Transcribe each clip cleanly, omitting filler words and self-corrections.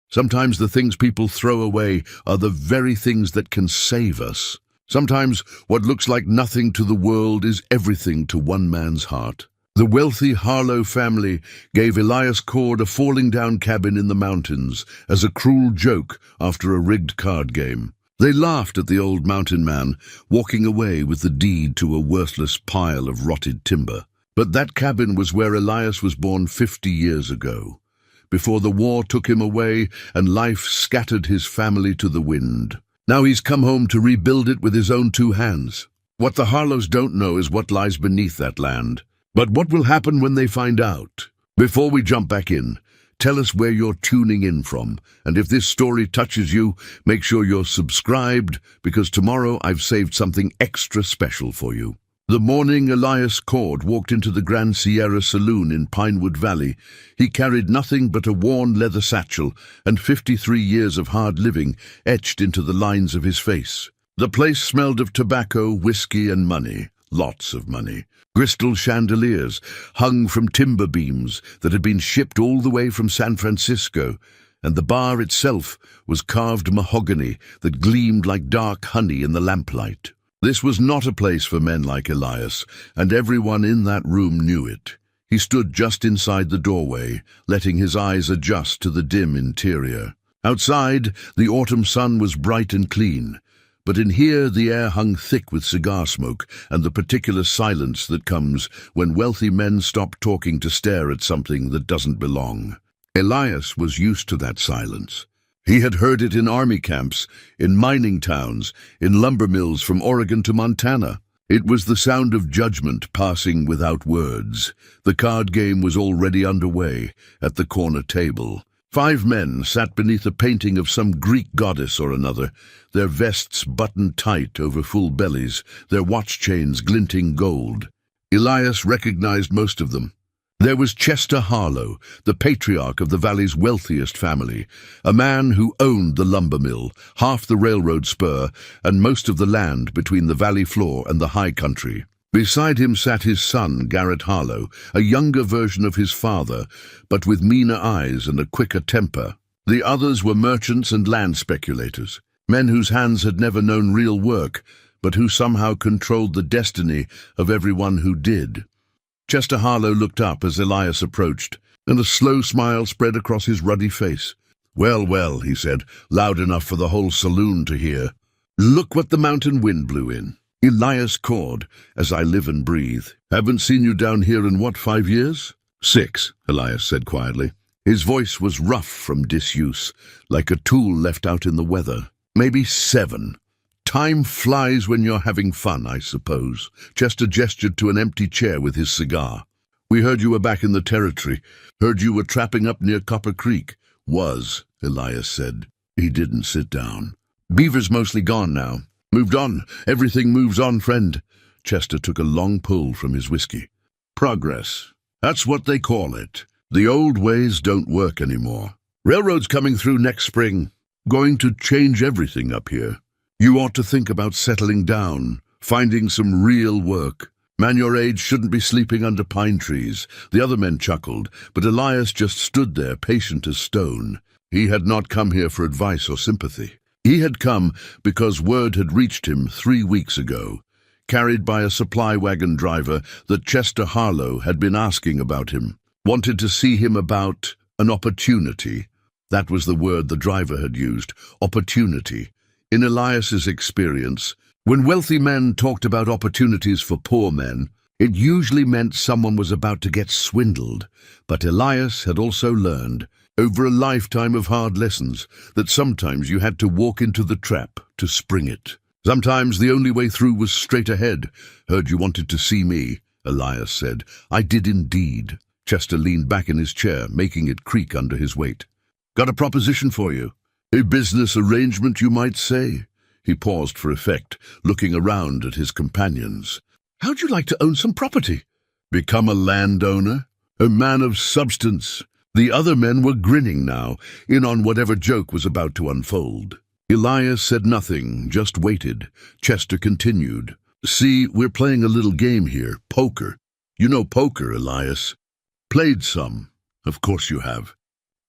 Sometimes the things people throw away are the very things that can save us. Sometimes what looks like nothing to the world is everything to one man's heart. The wealthy Harlow family gave Elias Cord a falling-down cabin in the mountains as a cruel joke after a rigged card game. They laughed at the old mountain man, walking away with the deed to a worthless pile of rotted timber. But that cabin was where Elias was born 50 years ago, before the war took him away and life scattered his family to the wind. Now he's come home to rebuild it with his own two hands. What the Harlows don't know is what lies beneath that land. But what will happen when they find out? Before we jump back in, tell us where you're tuning in from, and if this story touches you, make sure you're subscribed, because tomorrow I've saved something extra special for you. The morning Elias Cord walked into the Grand Sierra Saloon in Pinewood Valley, he carried nothing but a worn leather satchel and 53 years of hard living etched into the lines of his face. The place smelled of tobacco, whiskey, and money. Lots of money. Crystal chandeliers hung from timber beams that had been shipped all the way from San Francisco, and the bar itself was carved mahogany that gleamed like dark honey in the lamplight. This was not a place for men like Elias, and everyone in that room knew it. He stood just inside the doorway, letting his eyes adjust to the dim interior. Outside, the autumn sun was bright and clean, but in here the air hung thick with cigar smoke and the particular silence that comes when wealthy men stop talking to stare at something that doesn't belong. Elias was used to that silence. He had heard it in army camps, in mining towns, in lumber mills from Oregon to Montana. It was the sound of judgment passing without words. The card game was already underway at the corner table. 5 men sat beneath a painting of some Greek goddess or another, their vests buttoned tight over full bellies, their watch chains glinting gold. Elias recognized most of them. There was Chester Harlow, the patriarch of the valley's wealthiest family, a man who owned the lumber mill, half the railroad spur, and most of the land between the valley floor and the high country. Beside him sat his son, Garrett Harlow, a younger version of his father, but with meaner eyes and a quicker temper. The others were merchants and land speculators, men whose hands had never known real work, but who somehow controlled the destiny of everyone who did. Chester Harlow looked up as Elias approached, and a slow smile spread across his ruddy face. "Well, well," he said, loud enough for the whole saloon to hear. "Look what the mountain wind blew in. Elias Cord, as I live and breathe. Haven't seen you down here in what, 5 years?" "6, Elias said quietly. His voice was rough from disuse, like a tool left out in the weather. "Maybe 7. Time flies when you're having fun, I suppose." Chester gestured to an empty chair with his cigar. "We heard you were back in the territory. Heard you were trapping up near Copper Creek." "Was," Elias said. He didn't sit down. "Beaver's mostly gone now. Moved on. Everything moves on, friend." Chester took a long pull from his whiskey. "Progress. That's what they call it. The old ways don't work anymore. Railroad's coming through next spring. Going to change everything up here. You ought to think about settling down, finding some real work. Man your age shouldn't be sleeping under pine trees." The other men chuckled, but Elias just stood there, patient as stone. He had not come here for advice or sympathy. He had come because word had reached him 3 weeks ago, carried by a supply wagon driver, that Chester Harlow had been asking about him, wanted to see him about an opportunity. That was the word the driver had used, opportunity. In Elias's experience, when wealthy men talked about opportunities for poor men, it usually meant someone was about to get swindled. But Elias had also learned, over a lifetime of hard lessons, that sometimes you had to walk into the trap to spring it. Sometimes the only way through was straight ahead. "Heard you wanted to see me," Elias said. "I did indeed." Chester leaned back in his chair, making it creak under his weight. "Got a proposition for you. A business arrangement, you might say." He paused for effect, looking around at his companions. "How'd you like to own some property? Become a landowner? A man of substance?" The other men were grinning now, in on whatever joke was about to unfold. Elias said nothing, just waited. Chester continued. "See, we're playing a little game here, poker. You know poker, Elias? Played some. Of course you have.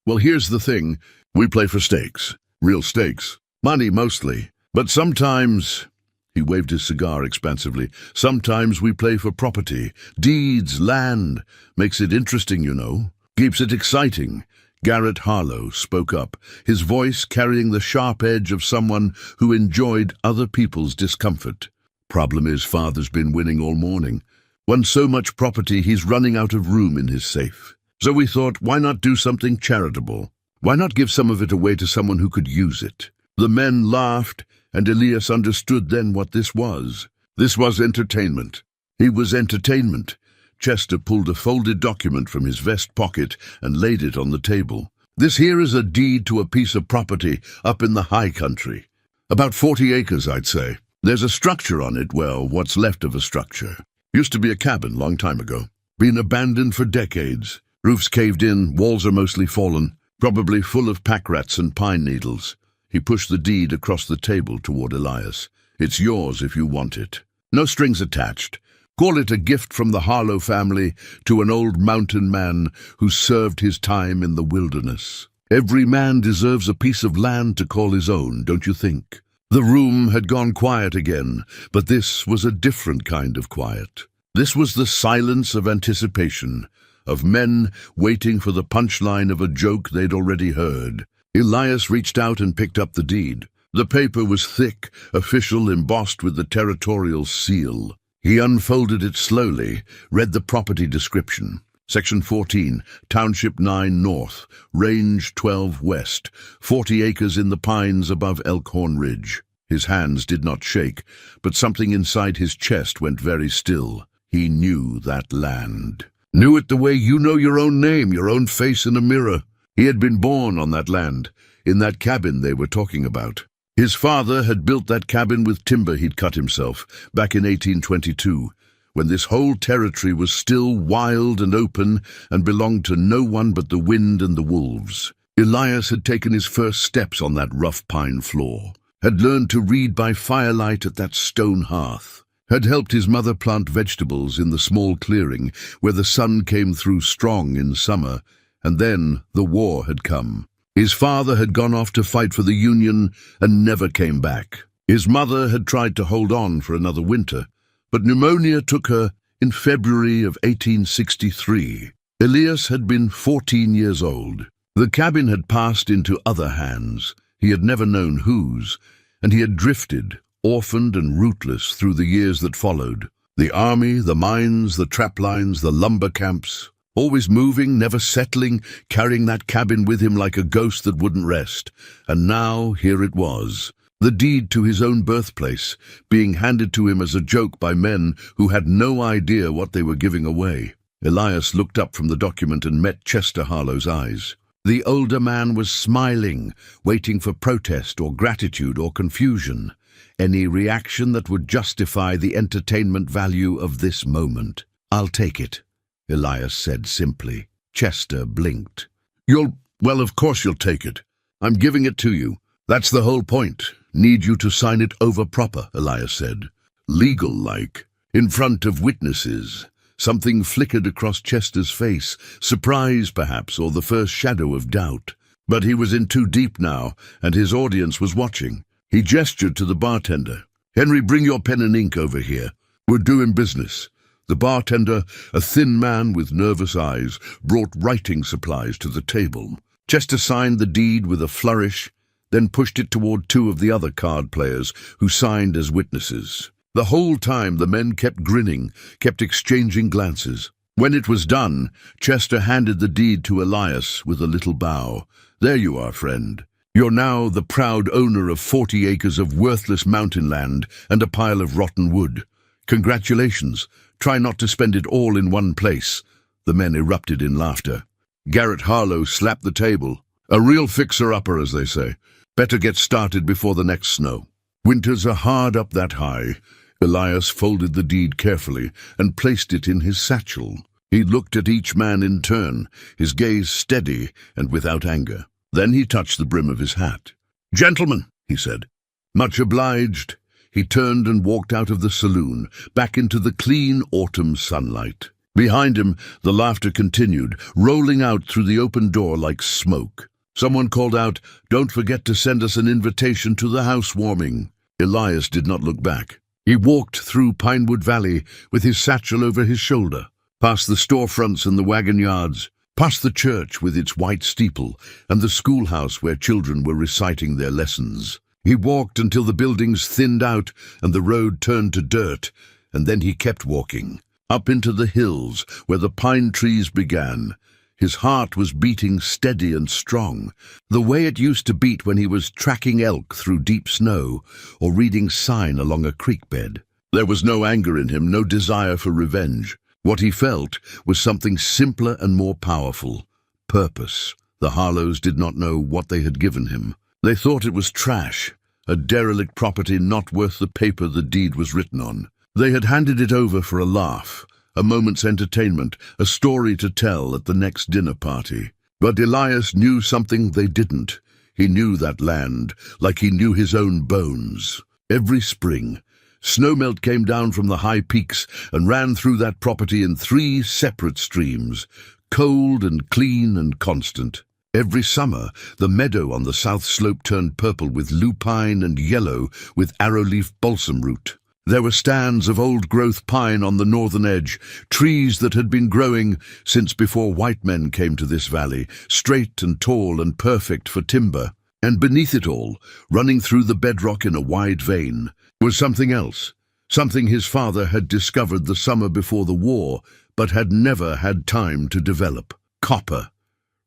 Well, here's the thing. We play for stakes. Real stakes. Money mostly. But sometimes, he waved his cigar expansively, sometimes we play for property, deeds, land. Makes it interesting, you know. Keeps it exciting. Garrett Harlow spoke up, his voice carrying the sharp edge of someone who enjoyed other people's discomfort. Problem is, Father's been winning all morning. Won so much property he's running out of room in his safe. So we thought, why not do something charitable? Why not give some of it away to someone who could use it? The men laughed, and Elias understood then what this was. This was entertainment. He was entertainment. Chester pulled a folded document from his vest pocket and laid it on the table. This here is a deed to a piece of property up in the high country. About 40 acres, I'd say. There's a structure on it, well, what's left of a structure. Used to be a cabin long time ago. Been abandoned for decades. Roofs caved in, walls are mostly fallen, probably full of pack rats and pine needles. He pushed the deed across the table toward Elias. It's yours if you want it. No strings attached. Call it a gift from the Harlow family to an old mountain man who served his time in the wilderness. Every man deserves a piece of land to call his own, don't you think? The room had gone quiet again, but this was a different kind of quiet. This was the silence of anticipation, of men waiting for the punchline of a joke they'd already heard. Elias reached out and picked up the deed. The paper was thick, official, embossed with the territorial seal. He unfolded it slowly, read the property description. Section 14, Township 9 North, Range 12 West, 40 acres in the pines above Elkhorn Ridge. His hands did not shake, but something inside his chest went very still. He knew that land. Knew it the way you know your own name, your own face in a mirror. He had been born on that land, in that cabin they were talking about. His father had built that cabin with timber he'd cut himself, back in 1822, when this whole territory was still wild and open and belonged to no one but the wind and the wolves. Elias had taken his first steps on that rough pine floor, had learned to read by firelight at that stone hearth, had helped his mother plant vegetables in the small clearing where the sun came through strong in summer, and then the war had come. His father had gone off to fight for the Union and never came back. His mother had tried to hold on for another winter, but pneumonia took her in February of 1863. Elias had been 14 years old. The cabin had passed into other hands. He had never known whose, and he had drifted, orphaned and rootless through the years that followed. The army, the mines, the trap lines, the lumber camps, always moving, never settling, carrying that cabin with him like a ghost that wouldn't rest. And now, here it was, the deed to his own birthplace, being handed to him as a joke by men who had no idea what they were giving away. Elias looked up from the document and met Chester Harlow's eyes. The older man was smiling, waiting for protest or gratitude or confusion, any reaction that would justify the entertainment value of this moment. "I'll take it," Elias said simply. Chester blinked. Well, of course you'll take it. I'm giving it to you. That's the whole point. Need you to sign it over proper," Elias said. Legal-like. In front of witnesses. Something flickered across Chester's face, surprise perhaps, or the first shadow of doubt. But he was in too deep now, and his audience was watching. He gestured to the bartender. "Henry, bring your pen and ink over here. We're doing business." The bartender, a thin man with nervous eyes, brought writing supplies to the table. Chester signed the deed with a flourish, then pushed it toward two of the other card players who signed as witnesses. The whole time the men kept grinning, kept exchanging glances. When it was done, Chester handed the deed to Elias with a little bow. "There you are, friend. You're now the proud owner of 40 acres of worthless mountain land and a pile of rotten wood. Congratulations. Try not to spend it all in one place." The men erupted in laughter. Garrett Harlow slapped the table. "A real fixer-upper, as they say. Better get started before the next snow. Winters are hard up that high." Elias folded the deed carefully and placed it in his satchel. He looked at each man in turn, his gaze steady and without anger. Then he touched the brim of his hat. "Gentlemen," he said. "Much obliged." He turned and walked out of the saloon, back into the clean autumn sunlight. Behind him, the laughter continued, rolling out through the open door like smoke. Someone called out, "Don't forget to send us an invitation to the housewarming." Elias did not look back. He walked through Pinewood Valley with his satchel over his shoulder, past the storefronts and the wagon yards, past the church with its white steeple and the schoolhouse where children were reciting their lessons. He walked until the buildings thinned out and the road turned to dirt, and then he kept walking, up into the hills where the pine trees began. His heart was beating steady and strong, the way it used to beat when he was tracking elk through deep snow or reading sign along a creek bed. There was no anger in him, no desire for revenge. What he felt was something simpler and more powerful: purpose. The Harlows did not know what they had given him. They thought it was trash, a derelict property not worth the paper the deed was written on. They had handed it over for a laugh, a moment's entertainment, a story to tell at the next dinner party. But Elias knew something they didn't. He knew that land like he knew his own bones. Every spring, snowmelt came down from the high peaks and ran through that property in 3 separate streams, cold and clean and constant. Every summer, the meadow on the south slope turned purple with lupine and yellow with arrowleaf balsam root. There were stands of old-growth pine on the northern edge, trees that had been growing since before white men came to this valley, straight and tall and perfect for timber. And beneath it all, running through the bedrock in a wide vein, was something else, something his father had discovered the summer before the war, but had never had time to develop. Copper.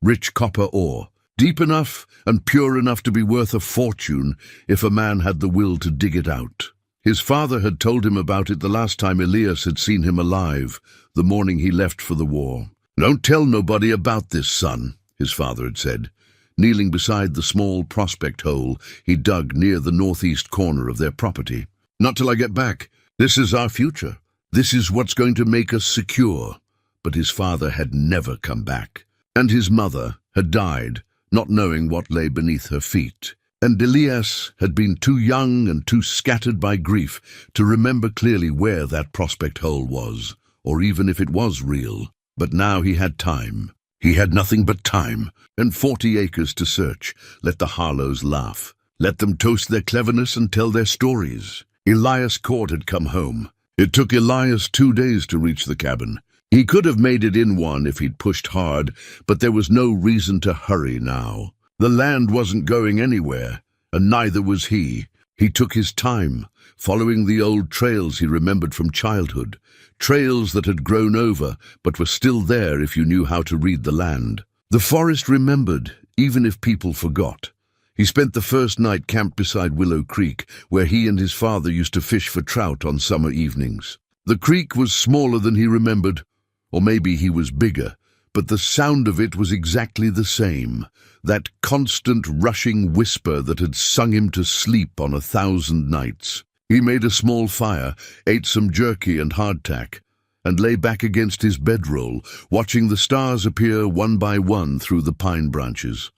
Rich copper ore, deep enough and pure enough to be worth a fortune if a man had the will to dig it out. His father had told him about it the last time Elias had seen him alive, the morning he left for the war. "Don't tell nobody about this, son," his father had said, kneeling beside the small prospect hole he dug near the northeast corner of their property. "Not till I get back. This is our future. This is what's going to make us secure." But his father had never come back. And his mother had died, not knowing what lay beneath her feet. And Elias had been too young and too scattered by grief to remember clearly where that prospect hole was, or even if it was real. But now he had time. He had nothing but time, and 40 acres to search. Let the Harlows laugh. Let them toast their cleverness and tell their stories. Elias Cord had come home. It took Elias 2 days to reach the cabin. He could have made it in one if he'd pushed hard, but there was no reason to hurry now. The land wasn't going anywhere, and neither was he. He took his time, following the old trails he remembered from childhood, trails that had grown over but were still there if you knew how to read the land. The forest remembered, even if people forgot. He spent the first night camped beside Willow Creek, where he and his father used to fish for trout on summer evenings. The creek was smaller than he remembered, or maybe he was bigger, but the sound of it was exactly the same, that constant rushing whisper that had sung him to sleep on 1,000 nights. He made a small fire, ate some jerky and hardtack, and lay back against his bedroll, watching the stars appear one by one through the pine branches.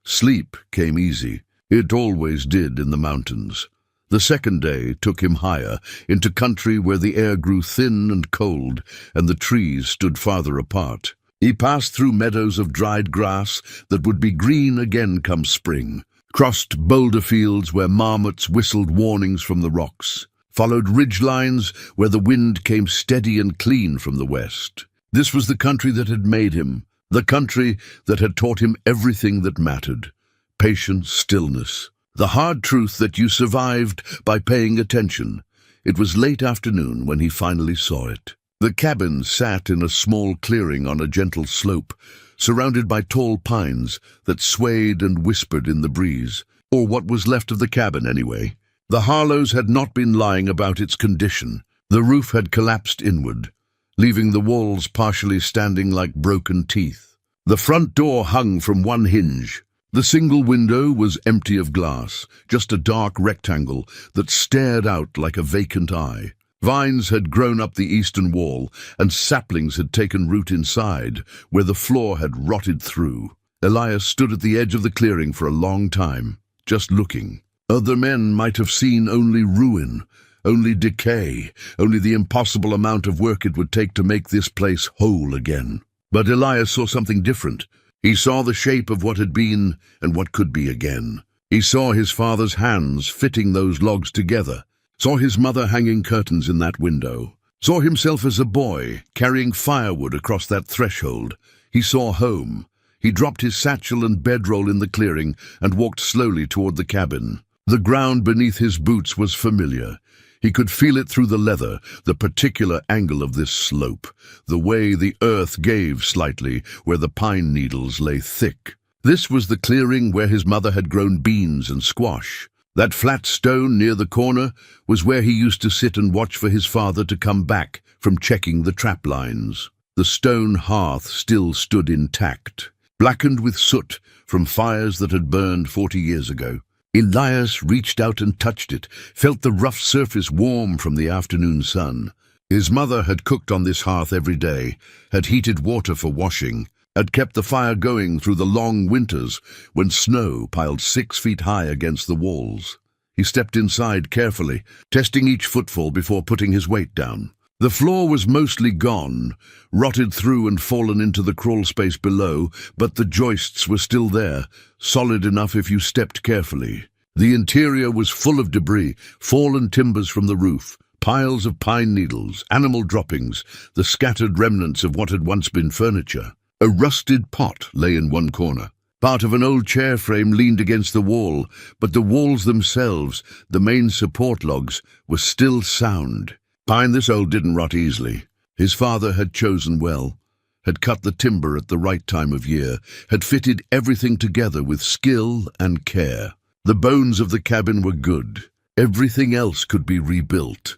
Sleep came easy. It always did in the mountains. The second day took him higher, into country where the air grew thin and cold, and the trees stood farther apart. He passed through meadows of dried grass that would be green again come spring, crossed boulder fields where marmots whistled warnings from the rocks, followed ridge lines where the wind came steady and clean from the west. This was the country that had made him, the country that had taught him everything that mattered: patience, stillness, the hard truth that you survived by paying attention. It was late afternoon when he finally saw it. The cabin sat in a small clearing on a gentle slope, surrounded by tall pines that swayed and whispered in the breeze, or what was left of the cabin anyway. The Harlows had not been lying about its condition. The roof had collapsed inward, leaving the walls partially standing like broken teeth. The front door hung from one hinge. The single window was empty of glass, just a dark rectangle that stared out like a vacant eye. Vines had grown up the eastern wall, and saplings had taken root inside, where the floor had rotted through. Elias stood at the edge of the clearing for a long time, just looking. Other men might have seen only ruin, only decay, only the impossible amount of work it would take to make this place whole again. But Elias saw something different. He saw the shape of what had been and what could be again. He saw his father's hands fitting those logs together, saw his mother hanging curtains in that window, saw himself as a boy carrying firewood across that threshold. He saw home. He dropped his satchel and bedroll in the clearing and walked slowly toward the cabin. The ground beneath his boots was familiar. He could feel it through the leather, the particular angle of this slope, the way the earth gave slightly where the pine needles lay thick. This was the clearing where his mother had grown beans and squash. That flat stone near the corner was where he used to sit and watch for his father to come back from checking the trap lines. The stone hearth still stood intact, blackened with soot from fires that had burned 40 years ago. Elias reached out and touched it, felt the rough surface warm from the afternoon sun. His mother had cooked on this hearth every day, had heated water for washing, had kept the fire going through the long winters when snow piled 6 feet high against the walls. He stepped inside carefully, testing each footfall before putting his weight down. The floor was mostly gone, rotted through and fallen into the crawl space below, but the joists were still there, solid enough if you stepped carefully. The interior was full of debris, fallen timbers from the roof, piles of pine needles, animal droppings, the scattered remnants of what had once been furniture. A rusted pot lay in one corner. Part of an old chair frame leaned against the wall, but the walls themselves, the main support logs, were still sound. Pine this old didn't rot easily. His father had chosen well, had cut the timber at the right time of year, had fitted everything together with skill and care. The bones of the cabin were good. Everything else could be rebuilt.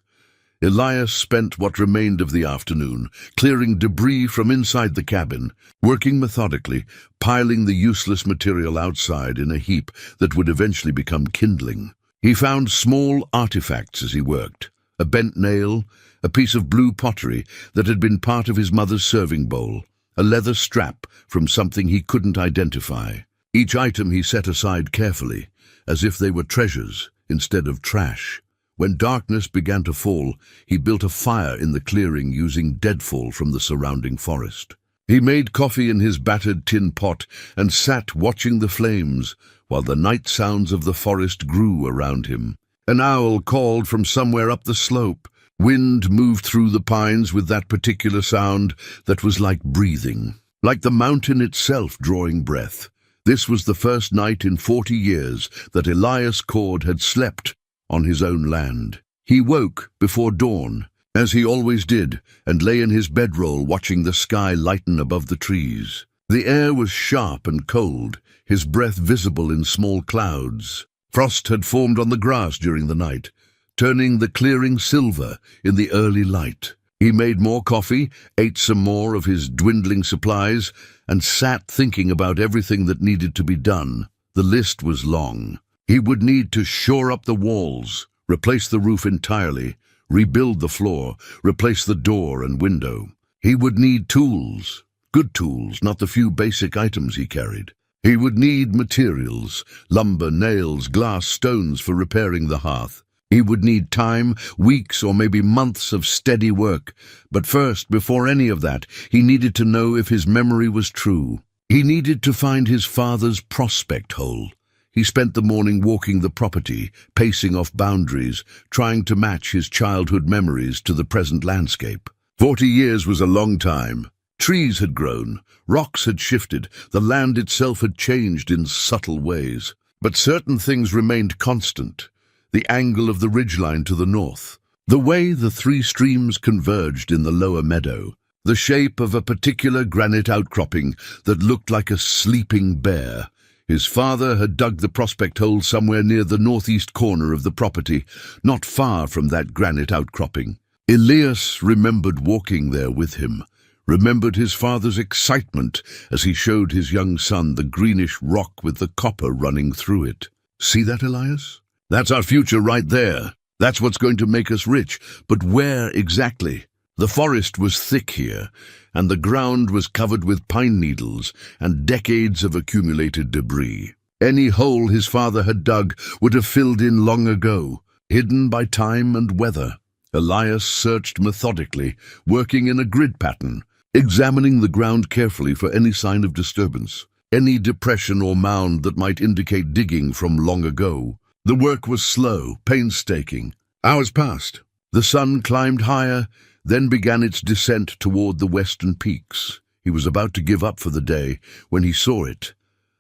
Elias spent what remained of the afternoon clearing debris from inside the cabin, working methodically, piling the useless material outside in a heap that would eventually become kindling. He found small artifacts as he worked. A bent nail, a piece of blue pottery that had been part of his mother's serving bowl, a leather strap from something he couldn't identify. Each item he set aside carefully, as if they were treasures instead of trash. When darkness began to fall, he built a fire in the clearing using deadfall from the surrounding forest. He made coffee in his battered tin pot and sat watching the flames while the night sounds of the forest grew around him. An owl called from somewhere up the slope. Wind moved through the pines with that particular sound that was like breathing, like the mountain itself drawing breath. This was the first night in 40 years that Elias Cord had slept on his own land. He woke before dawn, as he always did, and lay in his bedroll watching the sky lighten above the trees. The air was sharp and cold, his breath visible in small clouds. Frost had formed on the grass during the night, turning the clearing silver in the early light. He made more coffee, ate some more of his dwindling supplies, and sat thinking about everything that needed to be done. The list was long. He would need to shore up the walls, replace the roof entirely, rebuild the floor, replace the door and window. He would need tools, good tools, not the few basic items he carried. He would need materials, lumber, nails, glass, stones for repairing the hearth. He would need time, weeks or maybe months of steady work. But first, before any of that, he needed to know if his memory was true. He needed to find his father's prospect hole. He spent the morning walking the property, pacing off boundaries, trying to match his childhood memories to the present landscape. 40 years was a long time. Trees had grown, rocks had shifted, the land itself had changed in subtle ways. But certain things remained constant. The angle of the ridgeline to the north, the way the 3 streams converged in the lower meadow, the shape of a particular granite outcropping that looked like a sleeping bear. His father had dug the prospect hole somewhere near the northeast corner of the property, not far from that granite outcropping. Elias remembered walking there with him, remembered his father's excitement as he showed his young son the greenish rock with the copper running through it. See that, Elias? That's our future right there. That's what's going to make us rich. But where exactly? The forest was thick here, and the ground was covered with pine needles and decades of accumulated debris. Any hole his father had dug would have filled in long ago, hidden by time and weather. Elias searched methodically, working in a grid pattern, examining the ground carefully for any sign of disturbance. any depression or mound that might indicate digging from long ago. The work was slow, painstaking. Hours passed. The sun climbed higher, then began its descent toward the western peaks. He was about to give up for the day when he saw it.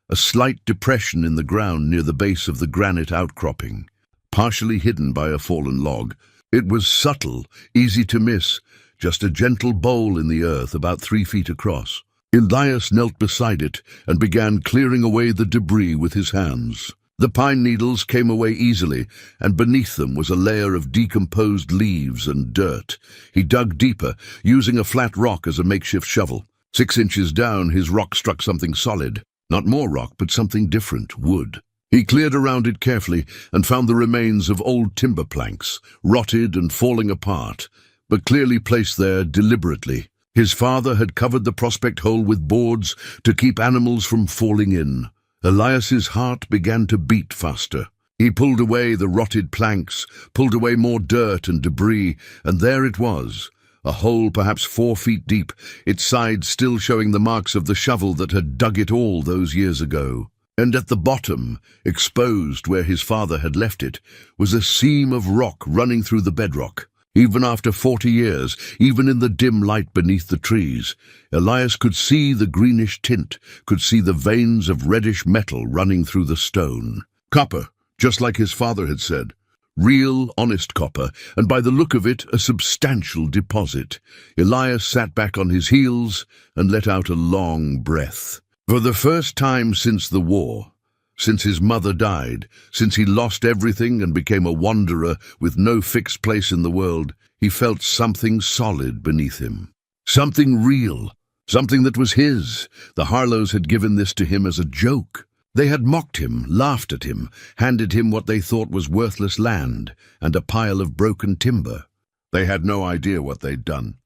A slight depression in the ground near the base of the granite outcropping, partially hidden by a fallen log. It was subtle, easy to miss, just a gentle bowl in the earth about 3 feet across. Elias knelt beside it and began clearing away the debris with his hands. The pine needles came away easily, and beneath them was a layer of decomposed leaves and dirt. He dug deeper, using a flat rock as a makeshift shovel. 6 inches down, his rock struck something solid. Not more rock, but something different, wood. He cleared around it carefully and found the remains of old timber planks, rotted and falling apart, but clearly placed there deliberately. His father had covered the prospect hole with boards to keep animals from falling in. Elias's heart began to beat faster. He pulled away the rotted planks, pulled away more dirt and debris, and there it was, a hole perhaps 4 feet deep, its sides still showing the marks of the shovel that had dug it all those years ago. And at the bottom, exposed where his father had left it, was a seam of rock running through the bedrock. Even after 40 years, even in the dim light beneath the trees, Elias could see the greenish tint, could see the veins of reddish metal running through the stone. Copper, just like his father had said. Real, honest copper, and by the look of it, a substantial deposit. Elias sat back on his heels and let out a long breath. For the first time since the war, since his mother died, since he lost everything and became a wanderer with no fixed place in the world, he felt something solid beneath him. Something real, something that was his. The Harlows had given this to him as a joke. They had mocked him, laughed at him, handed him what they thought was worthless land and a pile of broken timber. They had no idea what they'd done.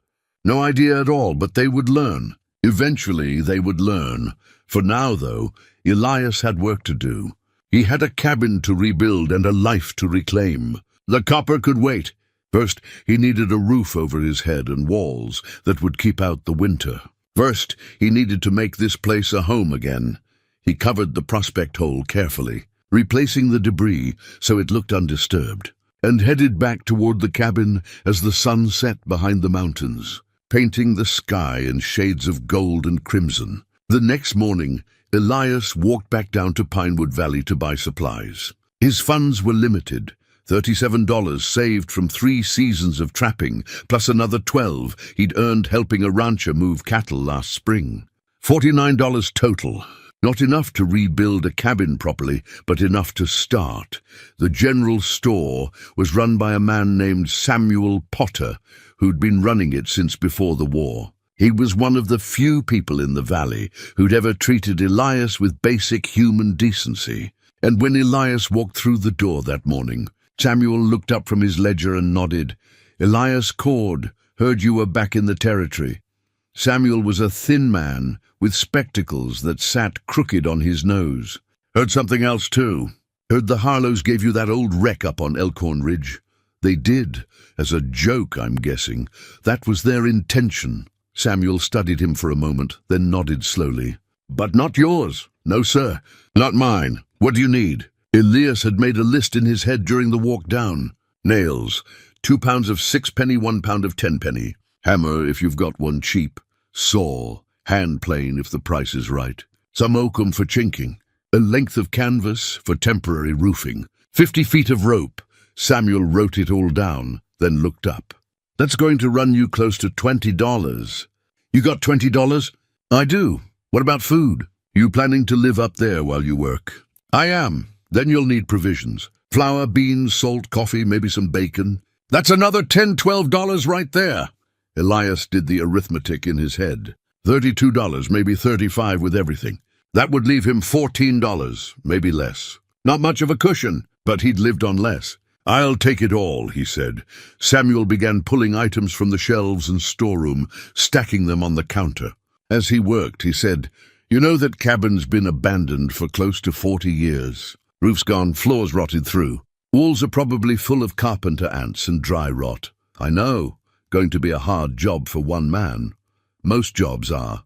No idea at all, but they would learn. Eventually they would learn. For now, though, Elias had work to do. He had a cabin to rebuild and a life to reclaim. The copper could wait. First, he needed a roof over his head and walls that would keep out the winter. First, he needed to make this place a home again. He covered the prospect hole carefully, replacing the debris so it looked undisturbed, and headed back toward the cabin as the sun set behind the mountains, painting the sky in shades of gold and crimson. The next morning, Elias walked back down to Pinewood Valley to buy supplies. His funds were limited, $37 saved from 3 seasons of trapping, plus another $12 he'd earned helping a rancher move cattle last spring. $49 total. Not enough to rebuild a cabin properly, but enough to start. The general store was run by a man named Samuel Potter, who'd been running it since before the war. He was one of the few people in the valley who'd ever treated Elias with basic human decency. And when Elias walked through the door that morning, Samuel looked up from his ledger and nodded. "Elias Cord, heard you were back in the territory." Samuel was a thin man with spectacles that sat crooked on his nose. "Heard something else too. Heard the Harlows gave you that old wreck up on Elkhorn Ridge." "They did, as a joke, I'm guessing. That was their intention." Samuel studied him for a moment, then nodded slowly. "But not yours." "No, sir. Not mine. What do you need?" Elias had made a list in his head during the walk down. "Nails. 2 pounds of 6-penny, 1 pound of 10-penny. Hammer, if you've got one cheap. Saw. Hand plane, if the price is right. Some oakum for chinking. A length of canvas for temporary roofing. 50 feet of rope." Samuel wrote it all down, then looked up. "That's going to run you close to $20. You got $20? "I do. What about food?" "You planning to live up there while you work?" "I am. Then you'll need provisions. Flour, beans, salt, coffee, maybe some bacon." "That's another $10-12 right there." Elias did the arithmetic in his head. $32, maybe $35 with everything. That would leave him $14, maybe less. Not much of a cushion, but he'd lived on less. "I'll take it all," he said. Samuel began pulling items from the shelves and storeroom, stacking them on the counter. As he worked, he said, "You know that cabin's been abandoned for close to 40 years. Roof's gone, floors rotted through. Walls are probably full of carpenter ants and dry rot. I know, going to be a hard job for one man. Most jobs are.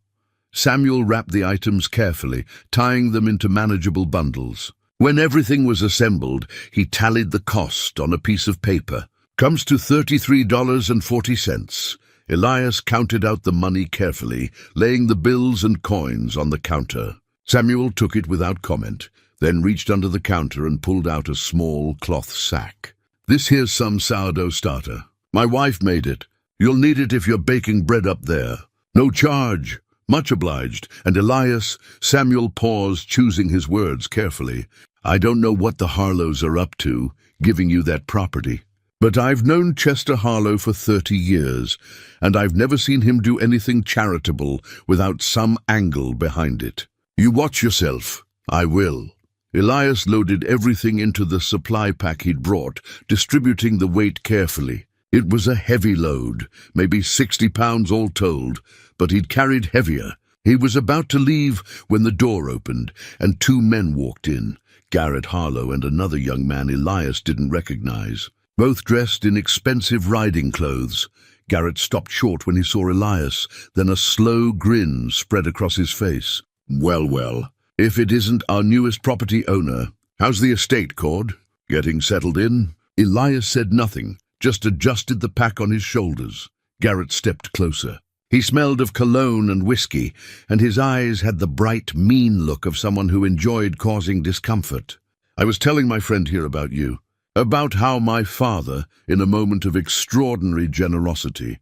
Samuel wrapped the items carefully, tying them into manageable bundles. When everything was assembled, he tallied the cost on a piece of paper. "Comes to $33.40. Elias counted out the money carefully, laying the bills and coins on the counter. Samuel took it without comment, then reached under the counter and pulled out a small cloth sack. "This here's some sourdough starter. My wife made it. You'll need it if you're baking bread up there. No charge. Much obliged." And Samuel paused, choosing his words carefully. "I don't know what the Harlows are up to, giving you that property. But I've known Chester Harlow for 30 years, and I've never seen him do anything charitable without some angle behind it. You watch yourself." "I will." Elias loaded everything into the supply pack he'd brought, distributing the weight carefully. It was a heavy load, maybe 60 pounds all told, but he'd carried heavier. He was about to leave when the door opened, and 2 men walked in, Garrett Harlow and another young man Elias didn't recognize. Both dressed in expensive riding clothes. Garrett stopped short when he saw Elias, then a slow grin spread across his face. Well, if it isn't our newest property owner. How's the estate, Cord? Getting settled in?" Elias said nothing, just adjusted the pack on his shoulders. Garrett stepped closer. He smelled of cologne and whiskey, and his eyes had the bright, mean look of someone who enjoyed causing discomfort. "I was telling my friend here about you. About how my father, in a moment of extraordinary generosity,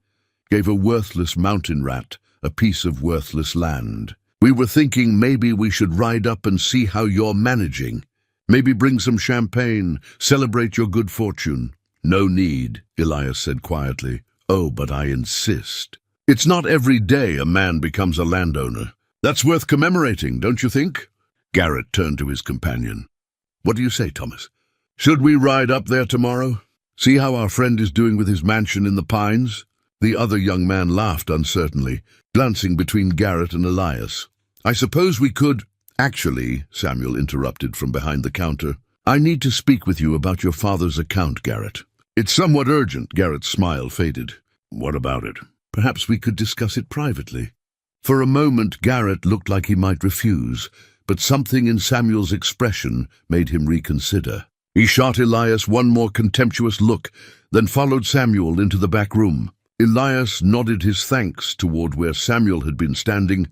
gave a worthless mountain rat a piece of worthless land. We were thinking maybe we should ride up and see how you're managing. Maybe bring some champagne, celebrate your good fortune." "No need," Elias said quietly. "Oh, but I insist. It's not every day a man becomes a landowner. That's worth commemorating, don't you think?" Garrett turned to his companion. "What do you say, Thomas? Should we ride up there tomorrow? See how our friend is doing with his mansion in the pines?" The other young man laughed uncertainly, glancing between Garrett and Elias. "I suppose we could—" "Actually," Samuel interrupted from behind the counter, "I need to speak with you about your father's account, Garrett." "It's somewhat urgent." Garrett's smile faded. "What about it?" "Perhaps we could discuss it privately." For a moment Garrett looked like he might refuse, but something in Samuel's expression made him reconsider. He shot Elias one more contemptuous look, then followed Samuel into the back room. Elias nodded his thanks toward where Samuel had been standing,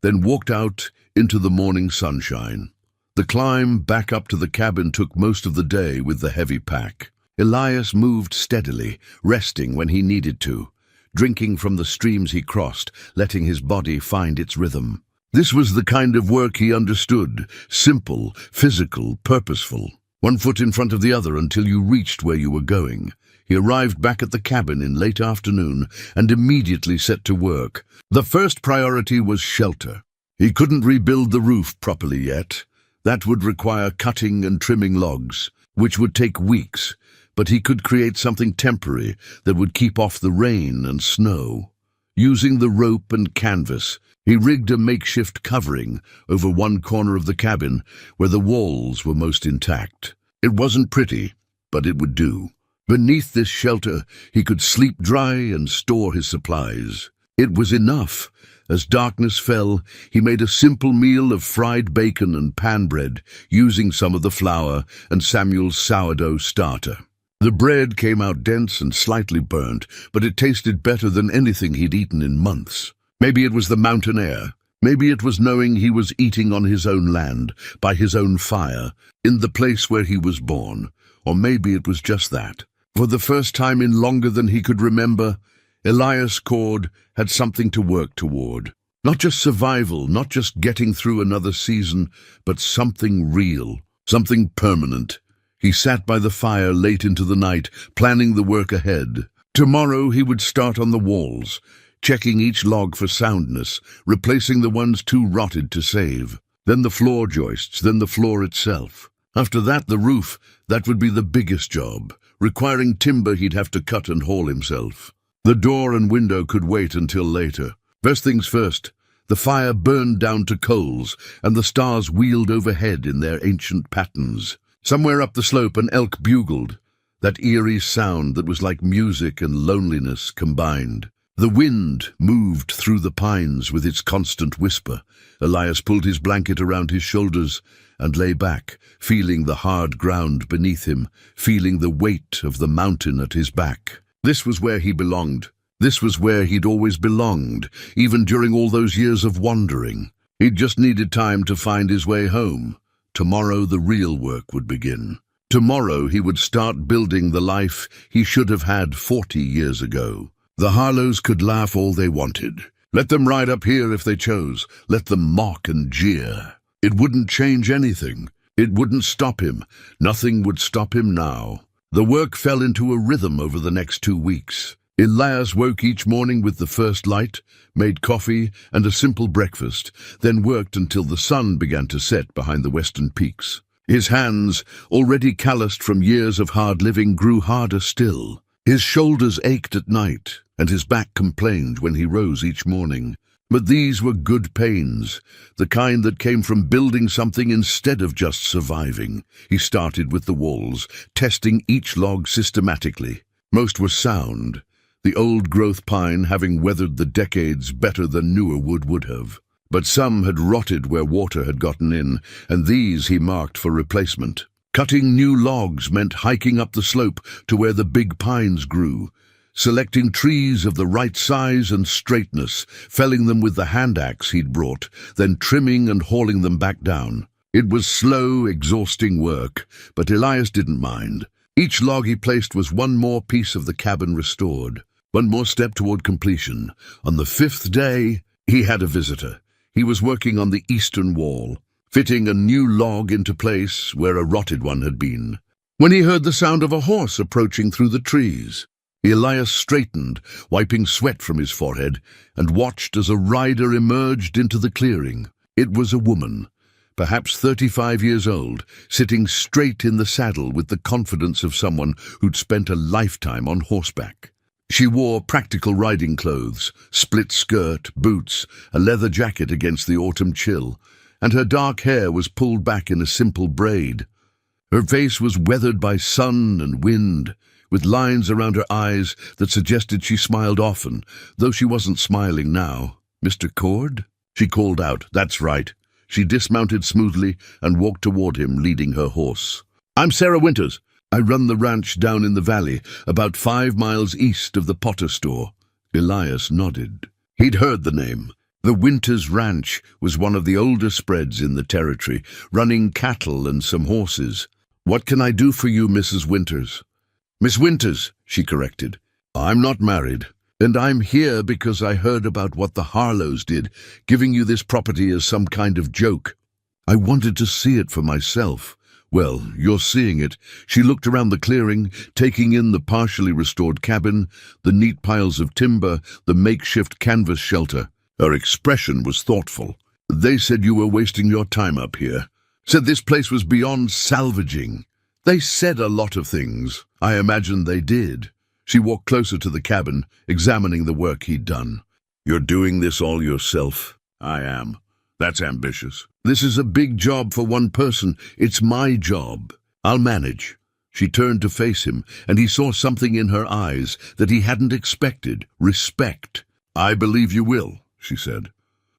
then walked out into the morning sunshine. The climb back up to the cabin took most of the day with the heavy pack. Elias moved steadily, resting when he needed to, drinking from the streams he crossed, letting his body find its rhythm. This was the kind of work he understood, simple, physical, purposeful. One foot in front of the other until you reached where you were going. He arrived back at the cabin in late afternoon and immediately set to work. The first priority was shelter. He couldn't rebuild the roof properly yet. That would require cutting and trimming logs, which would take weeks, but he could create something temporary that would keep off the rain and snow. Using the rope and canvas, he rigged a makeshift covering over one corner of the cabin where the walls were most intact. It wasn't pretty, but it would do. Beneath this shelter, he could sleep dry and store his supplies. It was enough. As darkness fell, he made a simple meal of fried bacon and pan bread, using some of the flour and Samuel's sourdough starter. The bread came out dense and slightly burnt, but it tasted better than anything he'd eaten in months. Maybe it was the mountain air. Maybe it was knowing he was eating on his own land, by his own fire, in the place where he was born. Or maybe it was just that. For the first time in longer than he could remember, Elias Cord had something to work toward. Not just survival, not just getting through another season, but something real, something permanent. He sat by the fire late into the night, planning the work ahead. Tomorrow he would start on the walls, checking each log for soundness, replacing the ones too rotted to save. Then the floor joists, then the floor itself. After that, the roof. That would be the biggest job, requiring timber he'd have to cut and haul himself. The door and window could wait until later. First things first, the fire burned down to coals, and the stars wheeled overhead in their ancient patterns. Somewhere up the slope an elk bugled, that eerie sound that was like music and loneliness combined. The wind moved through the pines with its constant whisper. Elias pulled his blanket around his shoulders and lay back, feeling the hard ground beneath him, feeling the weight of the mountain at his back. This was where he belonged. This was where he'd always belonged, even during all those years of wandering. He'd just needed time to find his way home. Tomorrow the real work would begin. Tomorrow he would start building the life he should have had 40 years ago. The Harlows could laugh all they wanted. Let them ride up here if they chose. Let them mock and jeer. It wouldn't change anything. It wouldn't stop him. Nothing would stop him now. The work fell into a rhythm over the next 2 weeks. Elias woke each morning with the first light, made coffee and a simple breakfast, then worked until the sun began to set behind the western peaks. His hands, already calloused from years of hard living, grew harder still. His shoulders ached at night, and his back complained when he rose each morning. But these were good pains, the kind that came from building something instead of just surviving. He started with the walls, testing each log systematically. Most were sound, the old-growth pine having weathered the decades better than newer wood would have. But some had rotted where water had gotten in, and these he marked for replacement. Cutting new logs meant hiking up the slope to where the big pines grew, selecting trees of the right size and straightness, felling them with the hand axe he'd brought, then trimming and hauling them back down. It was slow, exhausting work, but Elias didn't mind. Each log he placed was one more piece of the cabin restored, one more step toward completion. On the 5th day, he had a visitor. He was working on the eastern wall, fitting a new log into place where a rotted one had been, when he heard the sound of a horse approaching through the trees. Elias straightened, wiping sweat from his forehead, and watched as a rider emerged into the clearing. It was a woman, perhaps 35 years old, sitting straight in the saddle with the confidence of someone who'd spent a lifetime on horseback. She wore practical riding clothes, split skirt, boots, a leather jacket against the autumn chill, and her dark hair was pulled back in a simple braid. Her face was weathered by sun and wind, with lines around her eyes that suggested she smiled often, though she wasn't smiling now. "Mr. Cord?" she called out. "That's right." She dismounted smoothly and walked toward him, leading her horse. "I'm Sarah Winters. I run the ranch down in the valley, about 5 miles east of the Potter store." Elias nodded. He'd heard the name. The Winters Ranch was one of the older spreads in the territory, running cattle and some horses. "What can I do for you, Mrs. Winters?" "Miss Winters," she corrected. "I'm not married, and I'm here because I heard about what the Harlows did, giving you this property as some kind of joke. I wanted to see it for myself." "Well, you're seeing it." She looked around the clearing, taking in the partially restored cabin, the neat piles of timber, the makeshift canvas shelter. Her expression was thoughtful. "They said you were wasting your time up here. Said this place was beyond salvaging. They said a lot of things. I imagine they did." She walked closer to the cabin, examining the work he'd done. "You're doing this all yourself?" "I am. That's ambitious." "This is a big job for one person. It's my job. I'll manage." She turned to face him, and he saw something in her eyes that he hadn't expected. Respect. "I believe you will," she said.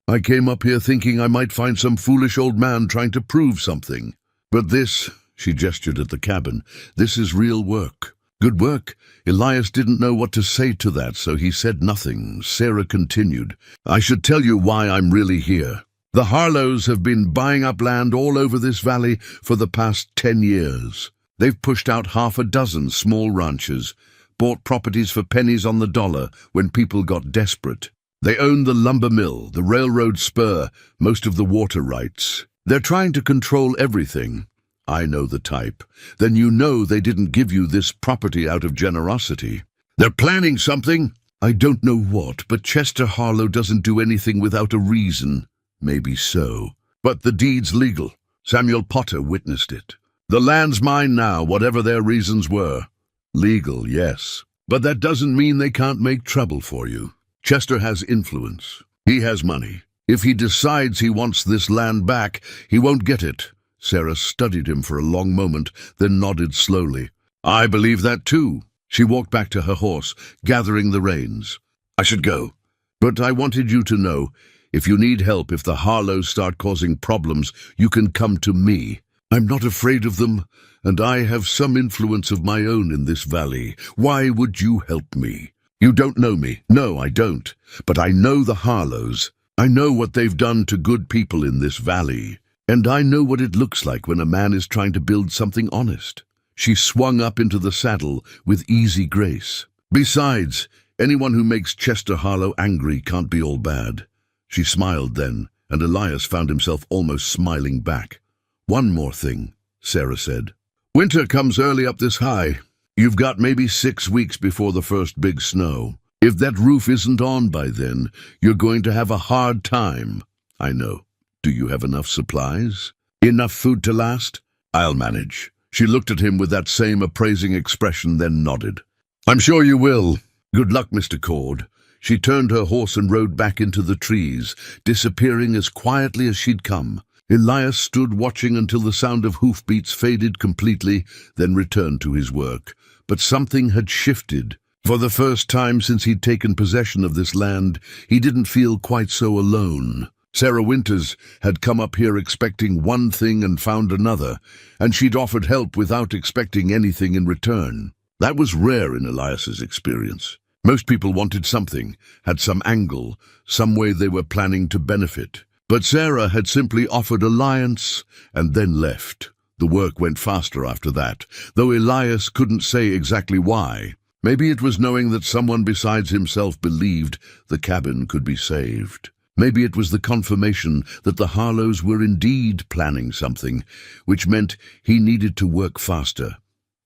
"I came up here thinking I might find some foolish old man trying to prove something. But this," she gestured at the cabin, "this is real work." "Good work." Elias didn't know what to say to that, so he said nothing. Sarah continued, "I should tell you why I'm really here. The Harlows have been buying up land all over this valley for the past 10 years. They've pushed out 6 small ranches, bought properties for pennies on the dollar when people got desperate. They own the lumber mill, the railroad spur, most of the water rights. They're trying to control everything. I know the type. Then you know they didn't give you this property out of generosity. They're planning something. I don't know what, but Chester Harlow doesn't do anything without a reason. Maybe so. But the deed's legal. Samuel Potter witnessed it. The land's mine now, whatever their reasons were. Legal, yes. But that doesn't mean they can't make trouble for you. Chester has influence. He has money. If he decides he wants this land back, he won't get it." Sarah studied him for a long moment, then nodded slowly. "I believe that too." She walked back to her horse, gathering the reins. I should go. But I wanted you to know, if you need help, if the Harlows start causing problems, you can come to me. I'm not afraid of them, and I have some influence of my own in this valley. Why would you help me? You don't know me. No, I don't. But I know the Harlows. I know what they've done to good people in this valley. And I know what it looks like when a man is trying to build something honest. She swung up into the saddle with easy grace. Besides, anyone who makes Chester Harlow angry can't be all bad. She smiled then, and Elias found himself almost smiling back. One more thing, Sarah said. Winter comes early up this high. You've got maybe 6 weeks before the first big snow. If that roof isn't on by then, you're going to have a hard time. I know. Do you have enough supplies? Enough food to last? I'll manage. She looked at him with that same appraising expression, then nodded. I'm sure you will. Good luck, Mr. Cord. She turned her horse and rode back into the trees, disappearing as quietly as she'd come. Elias stood watching until the sound of hoofbeats faded completely, then returned to his work. But something had shifted. For the first time since he'd taken possession of this land, he didn't feel quite so alone. Sarah Winters had come up here expecting one thing and found another, and she'd offered help without expecting anything in return. That was rare in Elias's experience. Most people wanted something, had some angle, some way they were planning to benefit. But Sarah had simply offered alliance and then left. The work went faster after that, though Elias couldn't say exactly why. Maybe it was knowing that someone besides himself believed the cabin could be saved. Maybe it was the confirmation that the Harlows were indeed planning something, which meant he needed to work faster,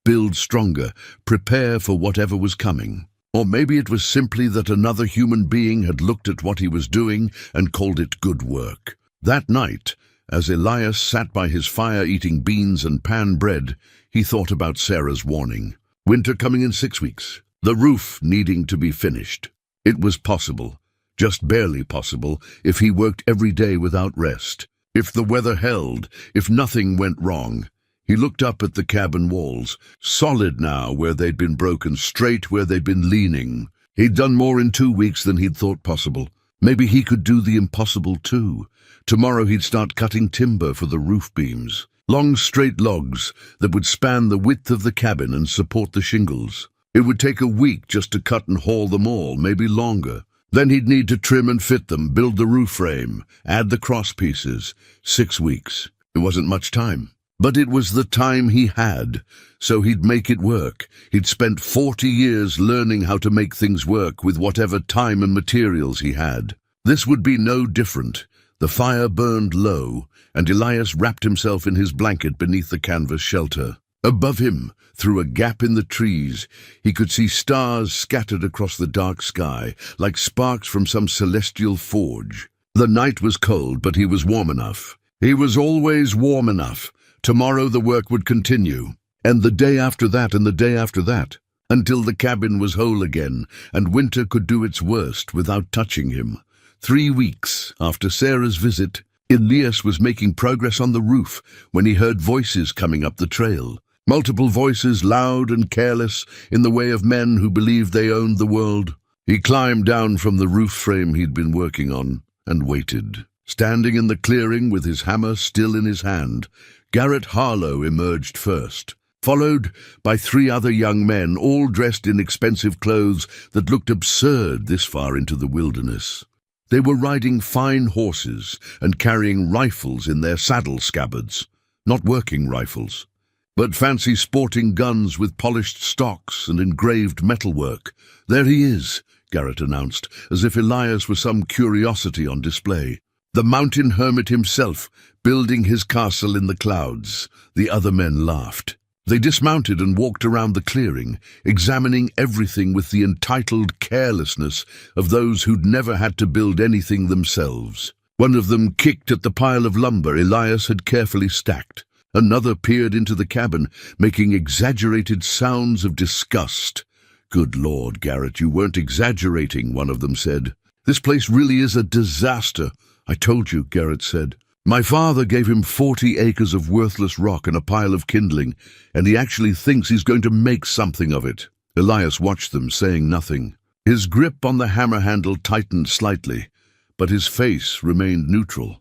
build stronger, prepare for whatever was coming. Or maybe it was simply that another human being had looked at what he was doing and called it good work. That night, as Elias sat by his fire eating beans and pan bread, he thought about Sarah's warning. Winter coming in 6 weeks. The roof needing to be finished. It was possible. Just barely possible, if he worked every day without rest. If the weather held, if nothing went wrong. He looked up at the cabin walls, solid now where they'd been broken, straight where they'd been leaning. He'd done more in 2 weeks than he'd thought possible. Maybe he could do the impossible too. Tomorrow he'd start cutting timber for the roof beams. Long straight logs that would span the width of the cabin and support the shingles. It would take a week just to cut and haul them all, maybe longer. Then he'd need to trim and fit them, build the roof frame, add the cross pieces. 6 weeks. It wasn't much time. But it was the time he had, so he'd make it work. He'd spent 40 years learning how to make things work with whatever time and materials he had. This would be no different. The fire burned low, and Elias wrapped himself in his blanket beneath the canvas shelter. Above him, through a gap in the trees, he could see stars scattered across the dark sky, like sparks from some celestial forge. The night was cold, but he was warm enough. He was always warm enough. Tomorrow the work would continue, and the day after that, and the day after that, until the cabin was whole again, and winter could do its worst without touching him. 3 weeks after Sarah's visit, Elias was making progress on the roof when he heard voices coming up the trail. Multiple voices, loud and careless, in the way of men who believed they owned the world. He climbed down from the roof frame he'd been working on and waited. Standing in the clearing with his hammer still in his hand, Garrett Harlow emerged first, followed by 3 other young men, all dressed in expensive clothes that looked absurd this far into the wilderness. They were riding fine horses and carrying rifles in their saddle scabbards. Not working rifles, but fancy sporting guns with polished stocks and engraved metalwork. There he is, Garrett announced, as if Elias were some curiosity on display. The mountain hermit himself, building his castle in the clouds. The other men laughed. They dismounted and walked around the clearing, examining everything with the entitled carelessness of those who'd never had to build anything themselves. One of them kicked at the pile of lumber Elias had carefully stacked. Another peered into the cabin, making exaggerated sounds of disgust. "Good Lord, Garrett, you weren't exaggerating," one of them said. "This place really is a disaster." "I told you," Garrett said. "My father gave him 40 acres of worthless rock and a pile of kindling, and he actually thinks he's going to make something of it." Elias watched them, saying nothing. His grip on the hammer handle tightened slightly, but his face remained neutral.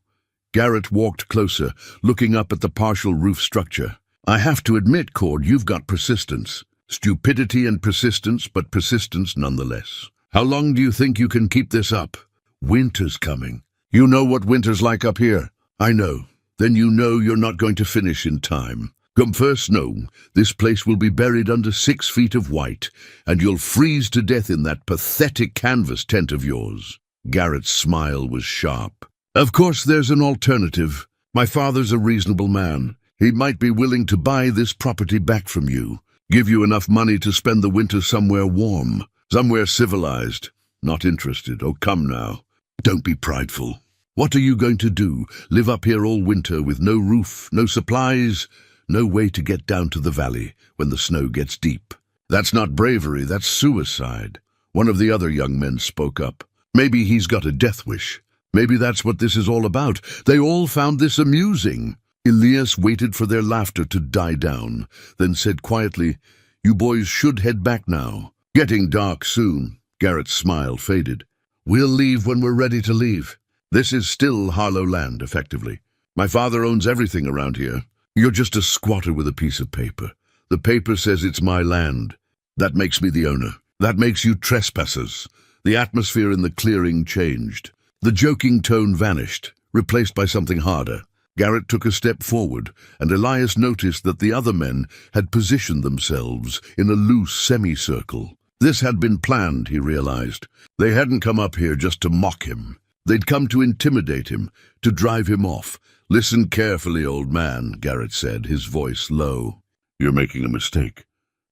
Garrett walked closer, looking up at the partial roof structure. I have to admit, Cord, you've got persistence. Stupidity and persistence, but persistence nonetheless. How long do you think you can keep this up? Winter's coming. You know what winter's like up here. I know. Then you know you're not going to finish in time. Come first snow, this place will be buried under 6 feet of white, and you'll freeze to death in that pathetic canvas tent of yours. Garrett's smile was sharp. Of course there's an alternative. My father's a reasonable man. He might be willing to buy this property back from you, give you enough money to spend the winter somewhere warm, somewhere civilized. Not interested. Oh, come now. Don't be prideful. What are you going to do? Live up here all winter with no roof, no supplies, no way to get down to the valley when the snow gets deep? That's not bravery, that's suicide. One of the other young men spoke up. Maybe he's got a death wish. Maybe that's what this is all about. They all found this amusing. Elias waited for their laughter to die down, then said quietly, "You boys should head back now. Getting dark soon." Garrett's smile faded. "We'll leave when we're ready to leave. This is still Harlow land, effectively. My father owns everything around here. You're just a squatter with a piece of paper. The paper says it's my land. That makes me the owner. That makes you trespassers." The atmosphere in the clearing changed. The joking tone vanished, replaced by something harder. Garrett took a step forward, and Elias noticed that the other men had positioned themselves in a loose semicircle. This had been planned, he realized. They hadn't come up here just to mock him. They'd come to intimidate him, to drive him off. "Listen carefully, old man," Garrett said, his voice low. "You're making a mistake.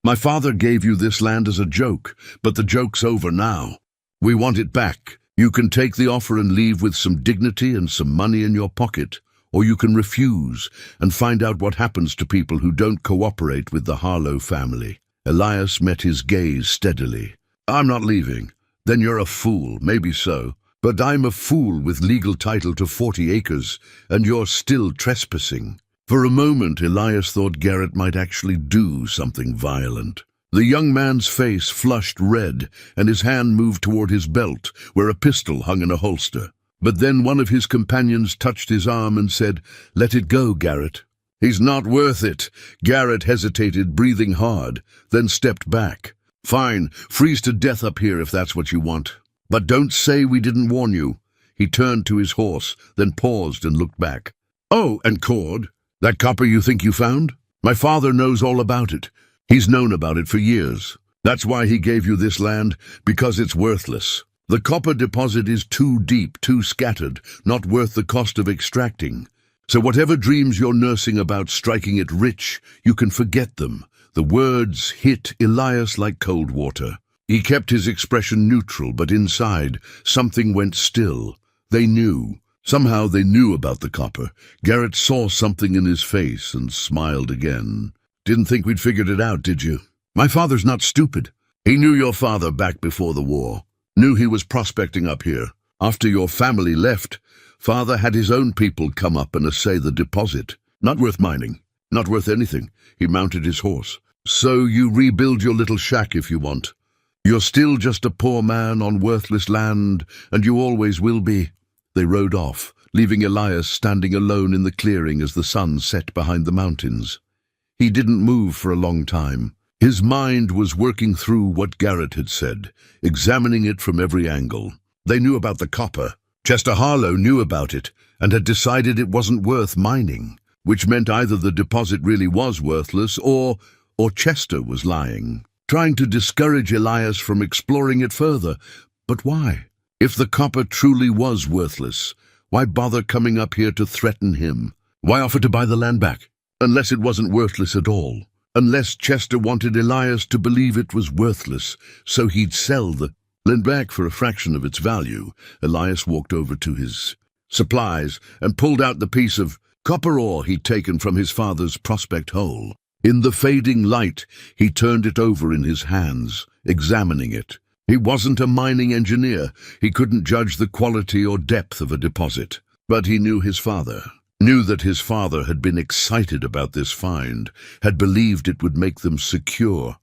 My father gave you this land as a joke, but the joke's over now. We want it back. You can take the offer and leave with some dignity and some money in your pocket, or you can refuse and find out what happens to people who don't cooperate with the Harlow family." Elias met his gaze steadily. "I'm not leaving. Then you're a fool, maybe so. But I'm a fool with legal title to 40 acres, and you're still trespassing." For a moment, Elias thought Garrett might actually do something violent. The young man's face flushed red, and his hand moved toward his belt, where a pistol hung in a holster. But then one of his companions touched his arm and said, "Let it go, Garrett." "He's not worth it." Garrett hesitated, breathing hard, then stepped back. "Fine, freeze to death up here if that's what you want. But don't say we didn't warn you." He turned to his horse, then paused and looked back. "Oh, and Cord, that copper you think you found? My father knows all about it. He's known about it for years. That's why he gave you this land, because it's worthless. The copper deposit is too deep, too scattered, not worth the cost of extracting. So whatever dreams you're nursing about striking it rich, you can forget them." The words hit Elias like cold water. He kept his expression neutral, but inside, something went still. They knew. Somehow they knew about the copper. Garrett saw something in his face and smiled again. "Didn't think we'd figured it out, did you? My father's not stupid. He knew your father back before the war. Knew he was prospecting up here. After your family left, father had his own people come up and assay the deposit. Not worth mining. Not worth anything." He mounted his horse. "So you rebuild your little shack if you want. You're still just a poor man on worthless land, and you always will be." They rode off, leaving Elias standing alone in the clearing as the sun set behind the mountains. He didn't move for a long time. His mind was working through what Garrett had said, examining it from every angle. They knew about the copper. Chester Harlow knew about it, and had decided it wasn't worth mining, which meant either the deposit really was worthless or Chester was lying, trying to discourage Elias from exploring it further. But why? If the copper truly was worthless, why bother coming up here to threaten him? Why offer to buy the land back? Unless it wasn't worthless at all. Unless Chester wanted Elias to believe it was worthless, so he'd sell the land back for a fraction of its value. Elias walked over to his supplies and pulled out the piece of copper ore he'd taken from his father's prospect hole. In the fading light, he turned it over in his hands, examining it. He wasn't a mining engineer. He couldn't judge the quality or depth of a deposit. But he knew his father. Knew that his father had been excited about this find, had believed it would make them secure.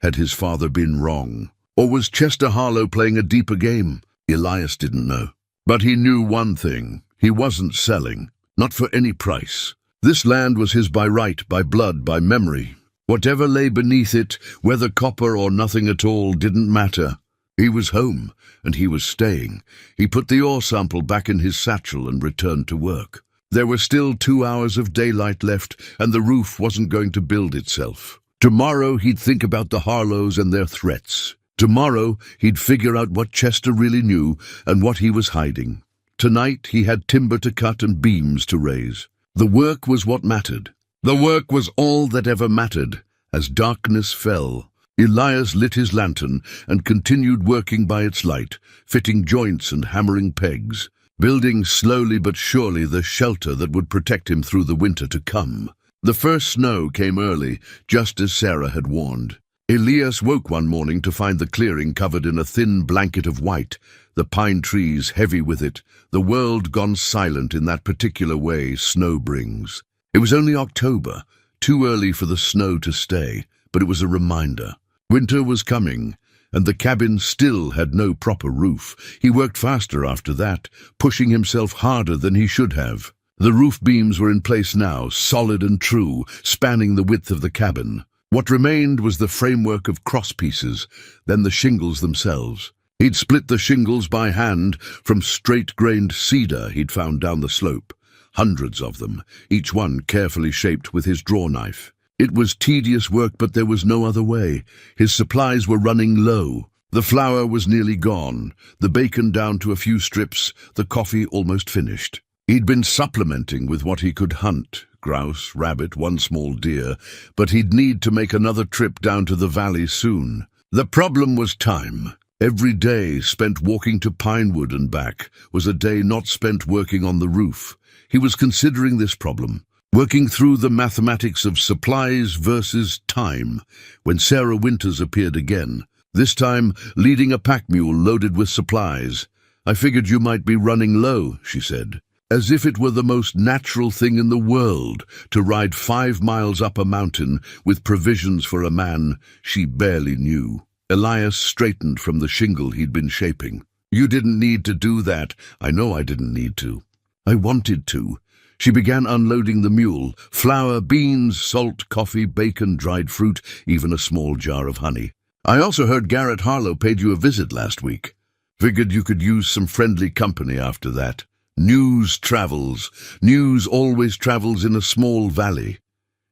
Had his father been wrong? Or was Chester Harlow playing a deeper game? Elias didn't know. But he knew one thing. He wasn't selling. Not for any price. This land was his by right, by blood, by memory. Whatever lay beneath it, whether copper or nothing at all, didn't matter. He was home, and he was staying. He put the ore sample back in his satchel and returned to work. There were still 2 hours of daylight left, and the roof wasn't going to build itself. Tomorrow he'd think about the Harlows and their threats. Tomorrow he'd figure out what Chester really knew and what he was hiding. Tonight he had timber to cut and beams to raise. The work was what mattered. The work was all that ever mattered. As darkness fell, Elias lit his lantern and continued working by its light, fitting joints and hammering pegs, building slowly but surely the shelter that would protect him through the winter to come. The first snow came early, just as Sarah had warned. Elias woke one morning to find the clearing covered in a thin blanket of white, the pine trees heavy with it, the world gone silent in that particular way snow brings. It was only October, too early for the snow to stay, but it was a reminder. Winter was coming, and the cabin still had no proper roof. He worked faster after that, pushing himself harder than he should have. The roof beams were in place now, solid and true, spanning the width of the cabin. What remained was the framework of cross pieces, then the shingles themselves. He'd split the shingles by hand from straight-grained cedar he'd found down the slope. Hundreds of them, each one carefully shaped with his draw knife. It was tedious work, but there was no other way. His supplies were running low. The flour was nearly gone, the bacon down to a few strips, the coffee almost finished. He'd been supplementing with what he could hunt, grouse, rabbit, one small deer, but he'd need to make another trip down to the valley soon. The problem was time. Every day spent walking to Pinewood and back was a day not spent working on the roof. He was considering this problem, working through the mathematics of supplies versus time, when Sarah Winters appeared again, this time leading a pack mule loaded with supplies. "I figured you might be running low," she said, as if it were the most natural thing in the world to ride 5 miles up a mountain with provisions for a man she barely knew. Elias straightened from the shingle he'd been shaping. "You didn't need to do that." "I know I didn't need to. I wanted to." She began unloading the mule. Flour, beans, salt, coffee, bacon, dried fruit, even a small jar of honey. "I also heard Garrett Harlow paid you a visit last week. Figured you could use some friendly company after that. News travels. News always travels in a small valley."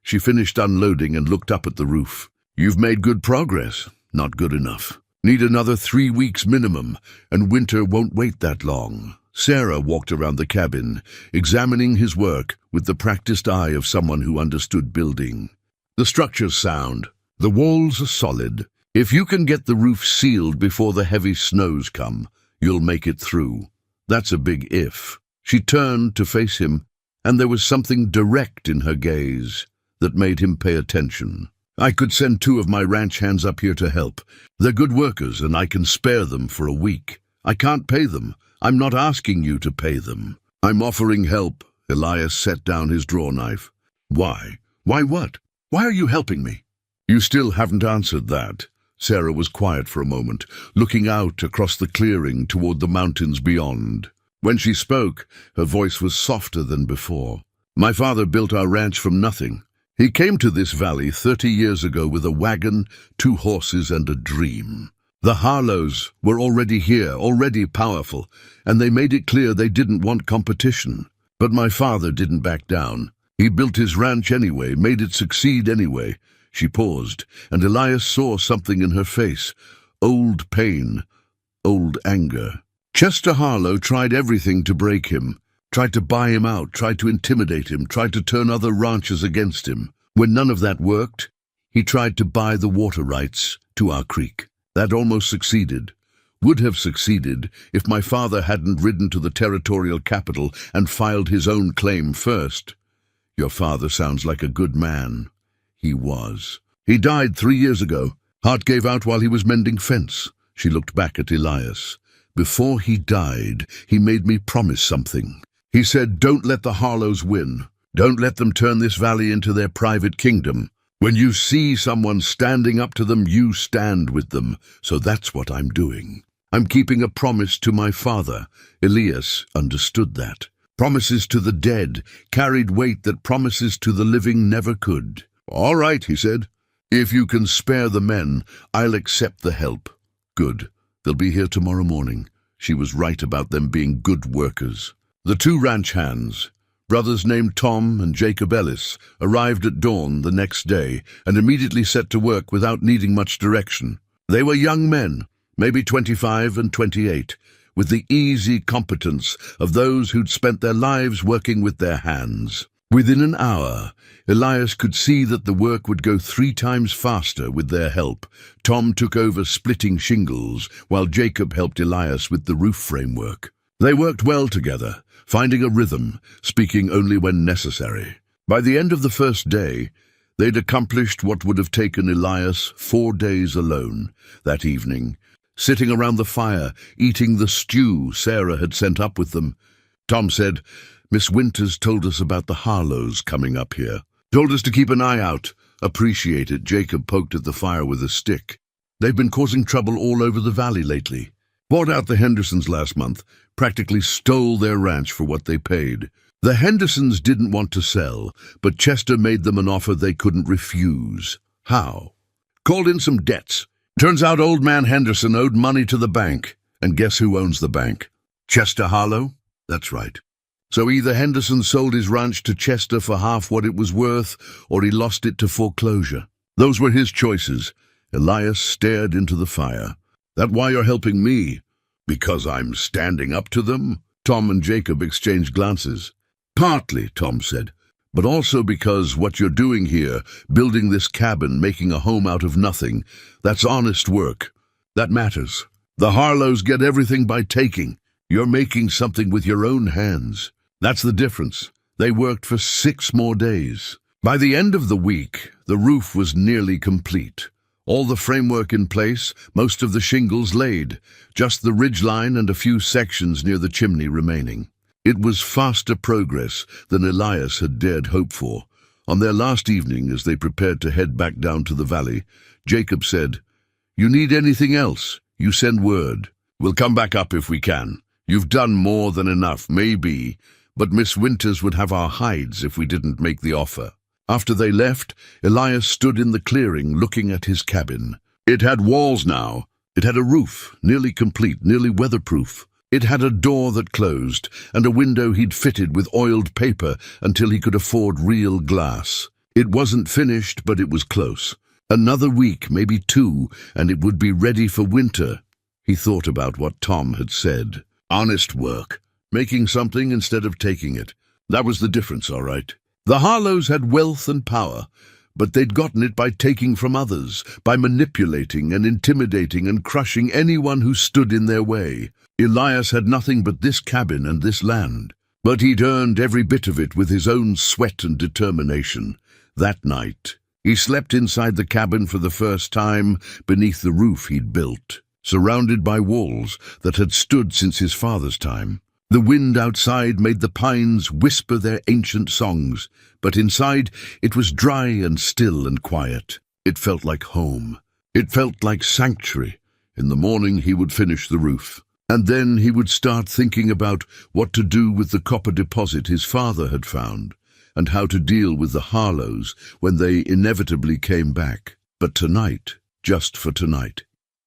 She finished unloading and looked up at the roof. "You've made good progress." "Not good enough. Need another 3 weeks minimum, and winter won't wait that long." Sarah walked around the cabin, examining his work with the practiced eye of someone who understood building. "The structure's sound. The walls are solid. If you can get the roof sealed before the heavy snows come, you'll make it through. That's a big if." She turned to face him, and there was something direct in her gaze that made him pay attention. "I could send 2 of my ranch hands up here to help. They're good workers, and I can spare them for a week. I can't pay them. I'm not asking you to pay them. I'm offering help." Elias set down his draw knife. "Why? Why what? Why are you helping me?" "You still haven't answered that." Sarah was quiet for a moment, looking out across the clearing toward the mountains beyond. When she spoke, her voice was softer than before. "My father built our ranch from nothing. He came to this valley 30 years ago with a wagon, 2 horses, and a dream. The Harlows were already here, already powerful, and they made it clear they didn't want competition. But my father didn't back down. He built his ranch anyway, made it succeed anyway." She paused, and Elias saw something in her face. Old pain, old anger. Chester Harlow tried everything to break him, tried to buy him out, tried to intimidate him, tried to turn other ranchers against him. When none of that worked, he tried to buy the water rights to our creek. That almost succeeded. Would have succeeded if my father hadn't ridden to the territorial capital and filed his own claim first. Your father sounds like a good man. He was. He died 3 years ago. Heart gave out while he was mending fence. She looked back at Elias. Before he died, he made me promise something. He said, "Don't let the Harlows win. Don't let them turn this valley into their private kingdom." When you see someone standing up to them, you stand with them. So that's what I'm doing. I'm keeping a promise to my father. Elias understood that. Promises to the dead carried weight that promises to the living never could. All right, he said. If you can spare the men, I'll accept the help. Good. They'll be here tomorrow morning. She was right about them being good workers. The two ranch hands, brothers named Tom and Jacob Ellis, arrived at dawn the next day and immediately set to work without needing much direction. They were young men, maybe 25 and 28, with the easy competence of those who'd spent their lives working with their hands. Within an hour, Elias could see that the work would go 3 times faster with their help. Tom took over splitting shingles, while Jacob helped Elias with the roof framework. They worked well together, finding a rhythm, speaking only when necessary. By the end of the first day, they'd accomplished what would have taken Elias 4 days alone. That evening, sitting around the fire, eating the stew Sarah had sent up with them, Tom said, "Miss Winters told us about the Harlows coming up here. Told us to keep an eye out. Appreciate it." Jacob poked at the fire with a stick. "They've been causing trouble all over the valley lately. Bought out the Hendersons last month, practically stole their ranch for what they paid. The Hendersons didn't want to sell, but Chester made them an offer they couldn't refuse. How? Called in some debts. Turns out old man Henderson owed money to the bank. And guess who owns the bank? Chester Harlow? That's right. So either Henderson sold his ranch to Chester for half what it was worth, or he lost it to foreclosure. Those were his choices." Elias stared into the fire. "That why you're helping me? Because I'm standing up to them?" Tom and Jacob exchanged glances. "Partly," Tom said, "but also because what you're doing here, building this cabin, making a home out of nothing, that's honest work. That matters. The Harlows get everything by taking. You're making something with your own hands. That's the difference. They worked for 6 more days. By the end of the week, the roof was nearly complete. All the framework in place, most of the shingles laid, just the ridgeline and a few sections near the chimney remaining. It was faster progress than Elias had dared hope for. On their last evening, as they prepared to head back down to the valley, Jacob said, "You need anything else? You send word. We'll come back up if we can. You've done more than enough, maybe, but Miss Winters would have our hides if we didn't make the offer." After they left, Elias stood in the clearing looking at his cabin. It had walls now. It had a roof, nearly complete, nearly weatherproof. It had a door that closed, and a window he'd fitted with oiled paper until he could afford real glass. It wasn't finished, but it was close. Another week, maybe 2, and it would be ready for winter. He thought about what Tom had said. Honest work. Making something instead of taking it. That was the difference, all right. The Harlows had wealth and power, but they'd gotten it by taking from others, by manipulating and intimidating and crushing anyone who stood in their way. Elias had nothing but this cabin and this land, but he'd earned every bit of it with his own sweat and determination. That night, he slept inside the cabin for the first time beneath the roof he'd built, surrounded by walls that had stood since his father's time. The wind outside made the pines whisper their ancient songs, but inside it was dry and still and quiet. It felt like home. It felt like sanctuary. In the morning he would finish the roof, and then he would start thinking about what to do with the copper deposit his father had found, and how to deal with the Harlows when they inevitably came back. But tonight, just for tonight,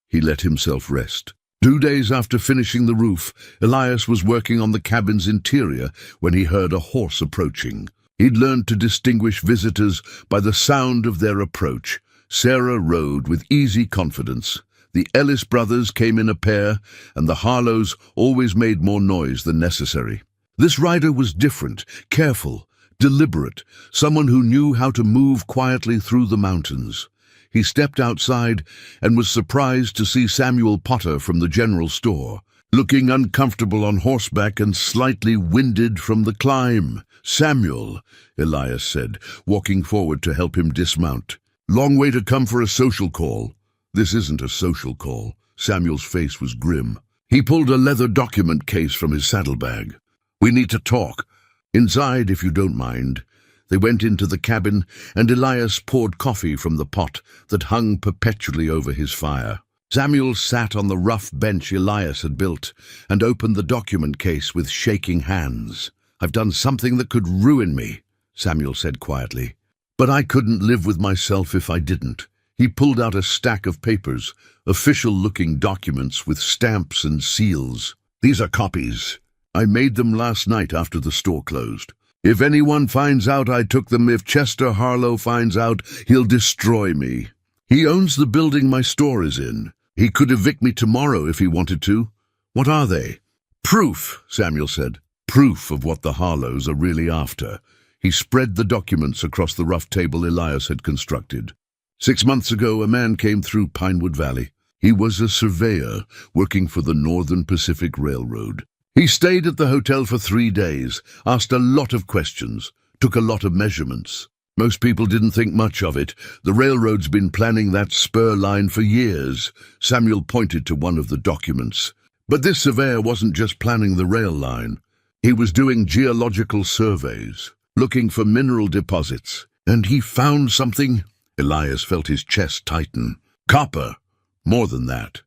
he let himself rest. 2 days after finishing the roof, Elias was working on the cabin's interior when he heard a horse approaching. He'd learned to distinguish visitors by the sound of their approach. Sarah rode with easy confidence. The Ellis brothers came in a pair, and the Harlows always made more noise than necessary. This rider was different, careful, deliberate, someone who knew how to move quietly through the mountains. He stepped outside and was surprised to see Samuel Potter from the general store, looking uncomfortable on horseback and slightly winded from the climb. "Samuel," Elias said, walking forward to help him dismount. "Long way to come for a social call." "This isn't a social call." Samuel's face was grim. He pulled a leather document case from his saddlebag. "We need to talk. Inside, if you don't mind." They went into the cabin, and Elias poured coffee from the pot that hung perpetually over his fire. Samuel sat on the rough bench Elias had built and opened the document case with shaking hands. "I've done something that could ruin me," Samuel said quietly. "But I couldn't live with myself if I didn't." He pulled out a stack of papers, official-looking documents with stamps and seals. "These are copies. I made them last night after the store closed. If anyone finds out I took them, if Chester Harlow finds out, he'll destroy me. He owns the building my store is in. He could evict me tomorrow if he wanted to. What are they?" "Proof," Samuel said. "Proof of what the Harlows are really after." He spread the documents across the rough table Elias had constructed. 6 months ago, a man came through Pinewood Valley. He was a surveyor working for the Northern Pacific Railroad. He stayed at the hotel for 3 days, asked a lot of questions, took a lot of measurements. Most people didn't think much of it. The railroad's been planning that spur line for years. Samuel pointed to one of the documents. But this surveyor wasn't just planning the rail line. He was doing geological surveys, looking for mineral deposits. And he found something. Elias felt his chest tighten. Copper. More than that.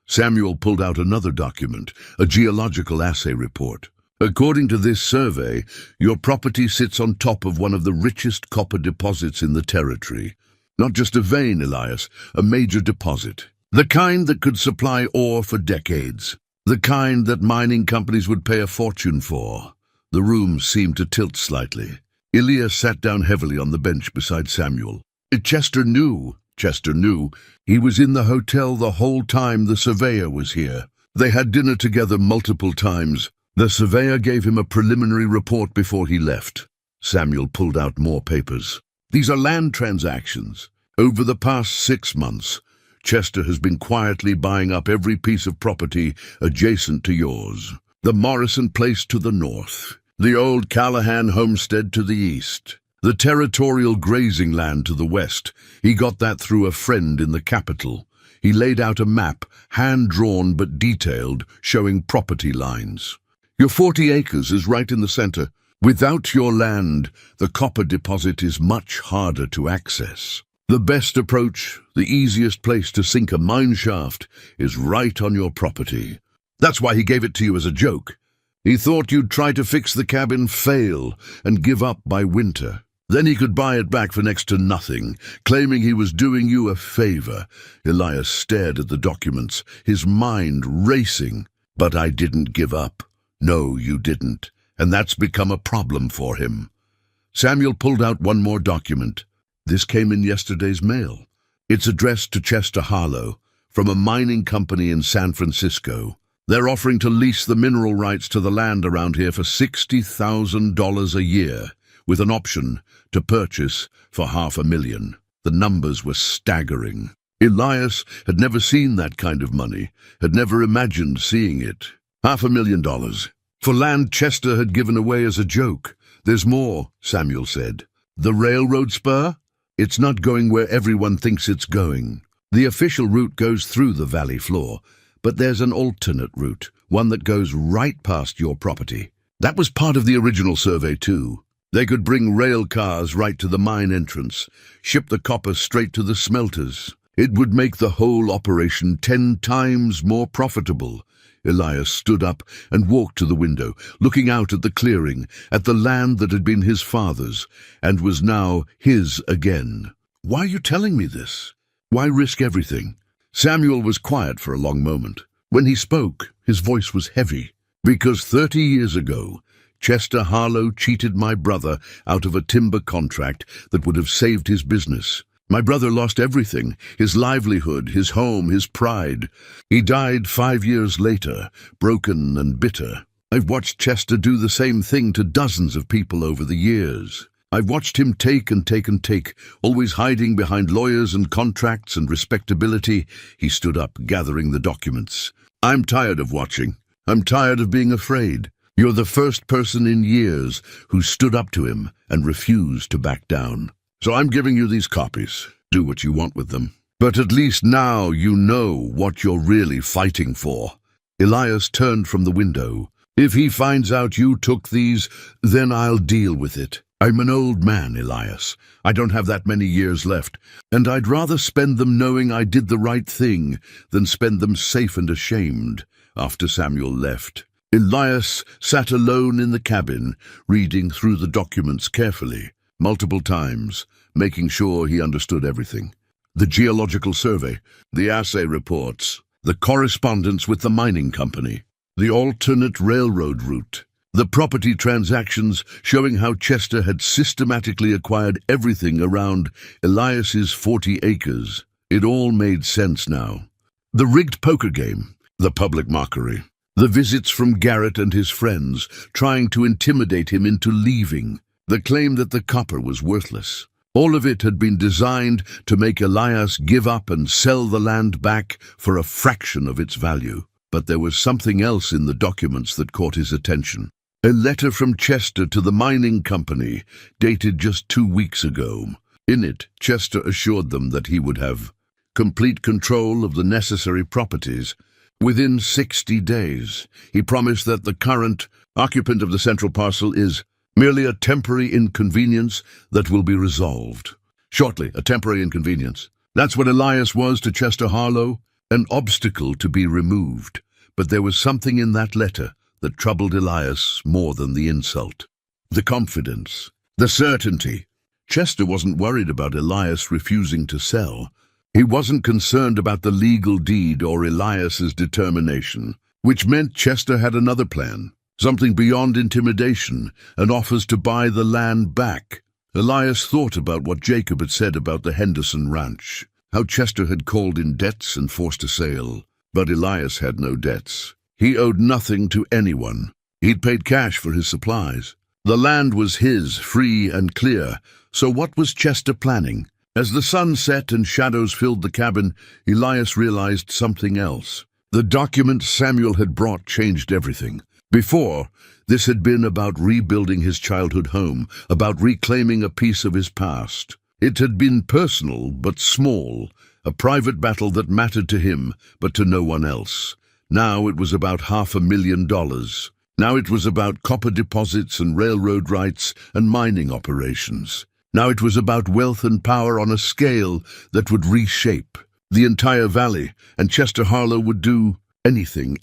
Samuel pulled out another document, a geological assay report. "According to this survey, your property sits on top of one of the richest copper deposits in the territory. Not just a vein, Elias, a major deposit. The kind that could supply ore for decades. The kind that mining companies would pay a fortune for." The room seemed to tilt slightly. Elias sat down heavily on the bench beside Samuel. Chester knew. He was in the hotel the whole time the surveyor was here. They had dinner together multiple times. The surveyor gave him a preliminary report before he left. Samuel pulled out more papers. "These are land transactions. Over the past 6 months, Chester has been quietly buying up every piece of property adjacent to yours. The Morrison place to the north, the old Callahan homestead to the east, the territorial grazing land to the west. He got that through a friend in the capital. He laid out a map, hand-drawn but detailed, showing property lines. Your 40 acres is right in the center. Without your land, the copper deposit is much harder to access. The best approach, the easiest place to sink a mine shaft, is right on your property. That's why he gave it to you as a joke. He thought you'd try to fix the cabin, fail, and give up by winter. Then he could buy it back for next to nothing, claiming he was doing you a favor." Elias stared at the documents, his mind racing. "But I didn't give up." "No, you didn't, and that's become a problem for him." Samuel pulled out one more document. This came in yesterday's mail. It's addressed to Chester Harlow, from a mining company in San Francisco. They're offering to lease the mineral rights to the land around here for $60,000 a year, with an option to purchase for $500,000. The numbers were staggering. Elias had never seen that kind of money, had never imagined seeing it. $500,000 for land Chester had given away as a joke. "There's more," Samuel said. "The railroad spur? It's not going where everyone thinks it's going. The official route goes through the valley floor, but there's an alternate route, one that goes right past your property. That was part of the original survey too. They could bring rail cars right to the mine entrance, ship the copper straight to the smelters. It would make the whole operation 10 times more profitable." Elias stood up and walked to the window, looking out at the clearing, at the land that had been his father's, and was now his again. "Why are you telling me this? Why risk everything?" Samuel was quiet for a long moment. When he spoke, his voice was heavy. "Because 30 years ago, Chester Harlow cheated my brother out of a timber contract that would have saved his business. My brother lost everything, his livelihood, his home, his pride. He died 5 years later, broken and bitter. I've watched Chester do the same thing to dozens of people over the years. I've watched him take and take and take, always hiding behind lawyers and contracts and respectability." He stood up, gathering the documents. "I'm tired of watching. I'm tired of being afraid. You're the first person in years who stood up to him and refused to back down. So I'm giving you these copies. Do what you want with them. But at least now you know what you're really fighting for." Elias turned from the window. "If he finds out you took these, then I'll deal with it. I'm an old man, Elias. I don't have that many years left, and I'd rather spend them knowing I did the right thing than spend them safe and ashamed after Samuel left. Elias sat alone in the cabin, reading through the documents carefully, multiple times, making sure he understood everything. The geological survey, the assay reports, the correspondence with the mining company, the alternate railroad route, the property transactions showing how Chester had systematically acquired everything around Elias's 40 acres. It all made sense now. The rigged poker game, the public mockery, the visits from Garrett and his friends trying to intimidate him into leaving, the claim that the copper was worthless. All of it had been designed to make Elias give up and sell the land back for a fraction of its value. But there was something else in the documents that caught his attention. A letter from Chester to the mining company, dated just 2 weeks ago. In it, Chester assured them that he would have complete control of the necessary properties within 60 days. He promised that the current occupant of the central parcel is merely a temporary inconvenience that will be resolved. Shortly, a temporary inconvenience. That's what Elias was to Chester Harlow, an obstacle to be removed. But there was something in that letter that troubled Elias more than the insult. The confidence, the certainty. Chester wasn't worried about Elias refusing to sell. He wasn't concerned about the legal deed or Elias's determination, which meant Chester had another plan. Something beyond intimidation, and offers to buy the land back. Elias thought about what Jacob had said about the Henderson ranch, how Chester had called in debts and forced a sale. But Elias had no debts. He owed nothing to anyone. He'd paid cash for his supplies. The land was his, free and clear. So what was Chester planning? As the sun set and shadows filled the cabin, Elias realized something else. The document Samuel had brought changed everything. Before, this had been about rebuilding his childhood home, about reclaiming a piece of his past. It had been personal but small, a private battle that mattered to him but to no one else. Now it was about $500,000. Now it was about copper deposits and railroad rights and mining operations. Now it was about wealth and power on a scale that would reshape the entire valley, and Chester Harlow would do anything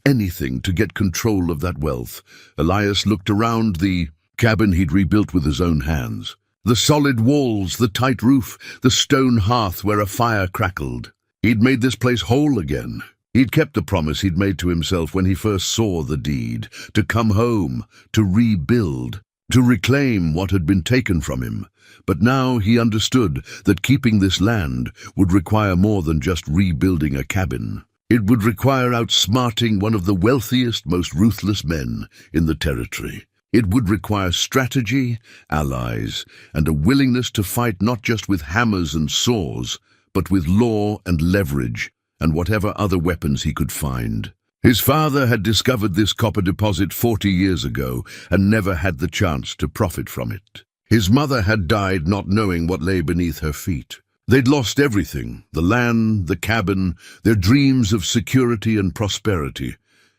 to get control of that wealth. Elias looked around the cabin he'd rebuilt with his own hands. The solid walls, the tight roof, the stone hearth where a fire crackled. He'd made this place whole again. He'd kept the promise he'd made to himself when he first saw the deed, to come home, to rebuild, to reclaim what had been taken from him. But now he understood that keeping this land would require more than just rebuilding a cabin. It would require outsmarting one of the wealthiest, most ruthless men in the territory. It would require strategy, allies, and a willingness to fight not just with hammers and saws, but with law and leverage, and whatever other weapons he could find. His father had discovered this copper deposit 40 years ago and never had the chance to profit from it. His mother had died not knowing what lay beneath her feet. They'd lost everything, the land, the cabin, their dreams of security and prosperity.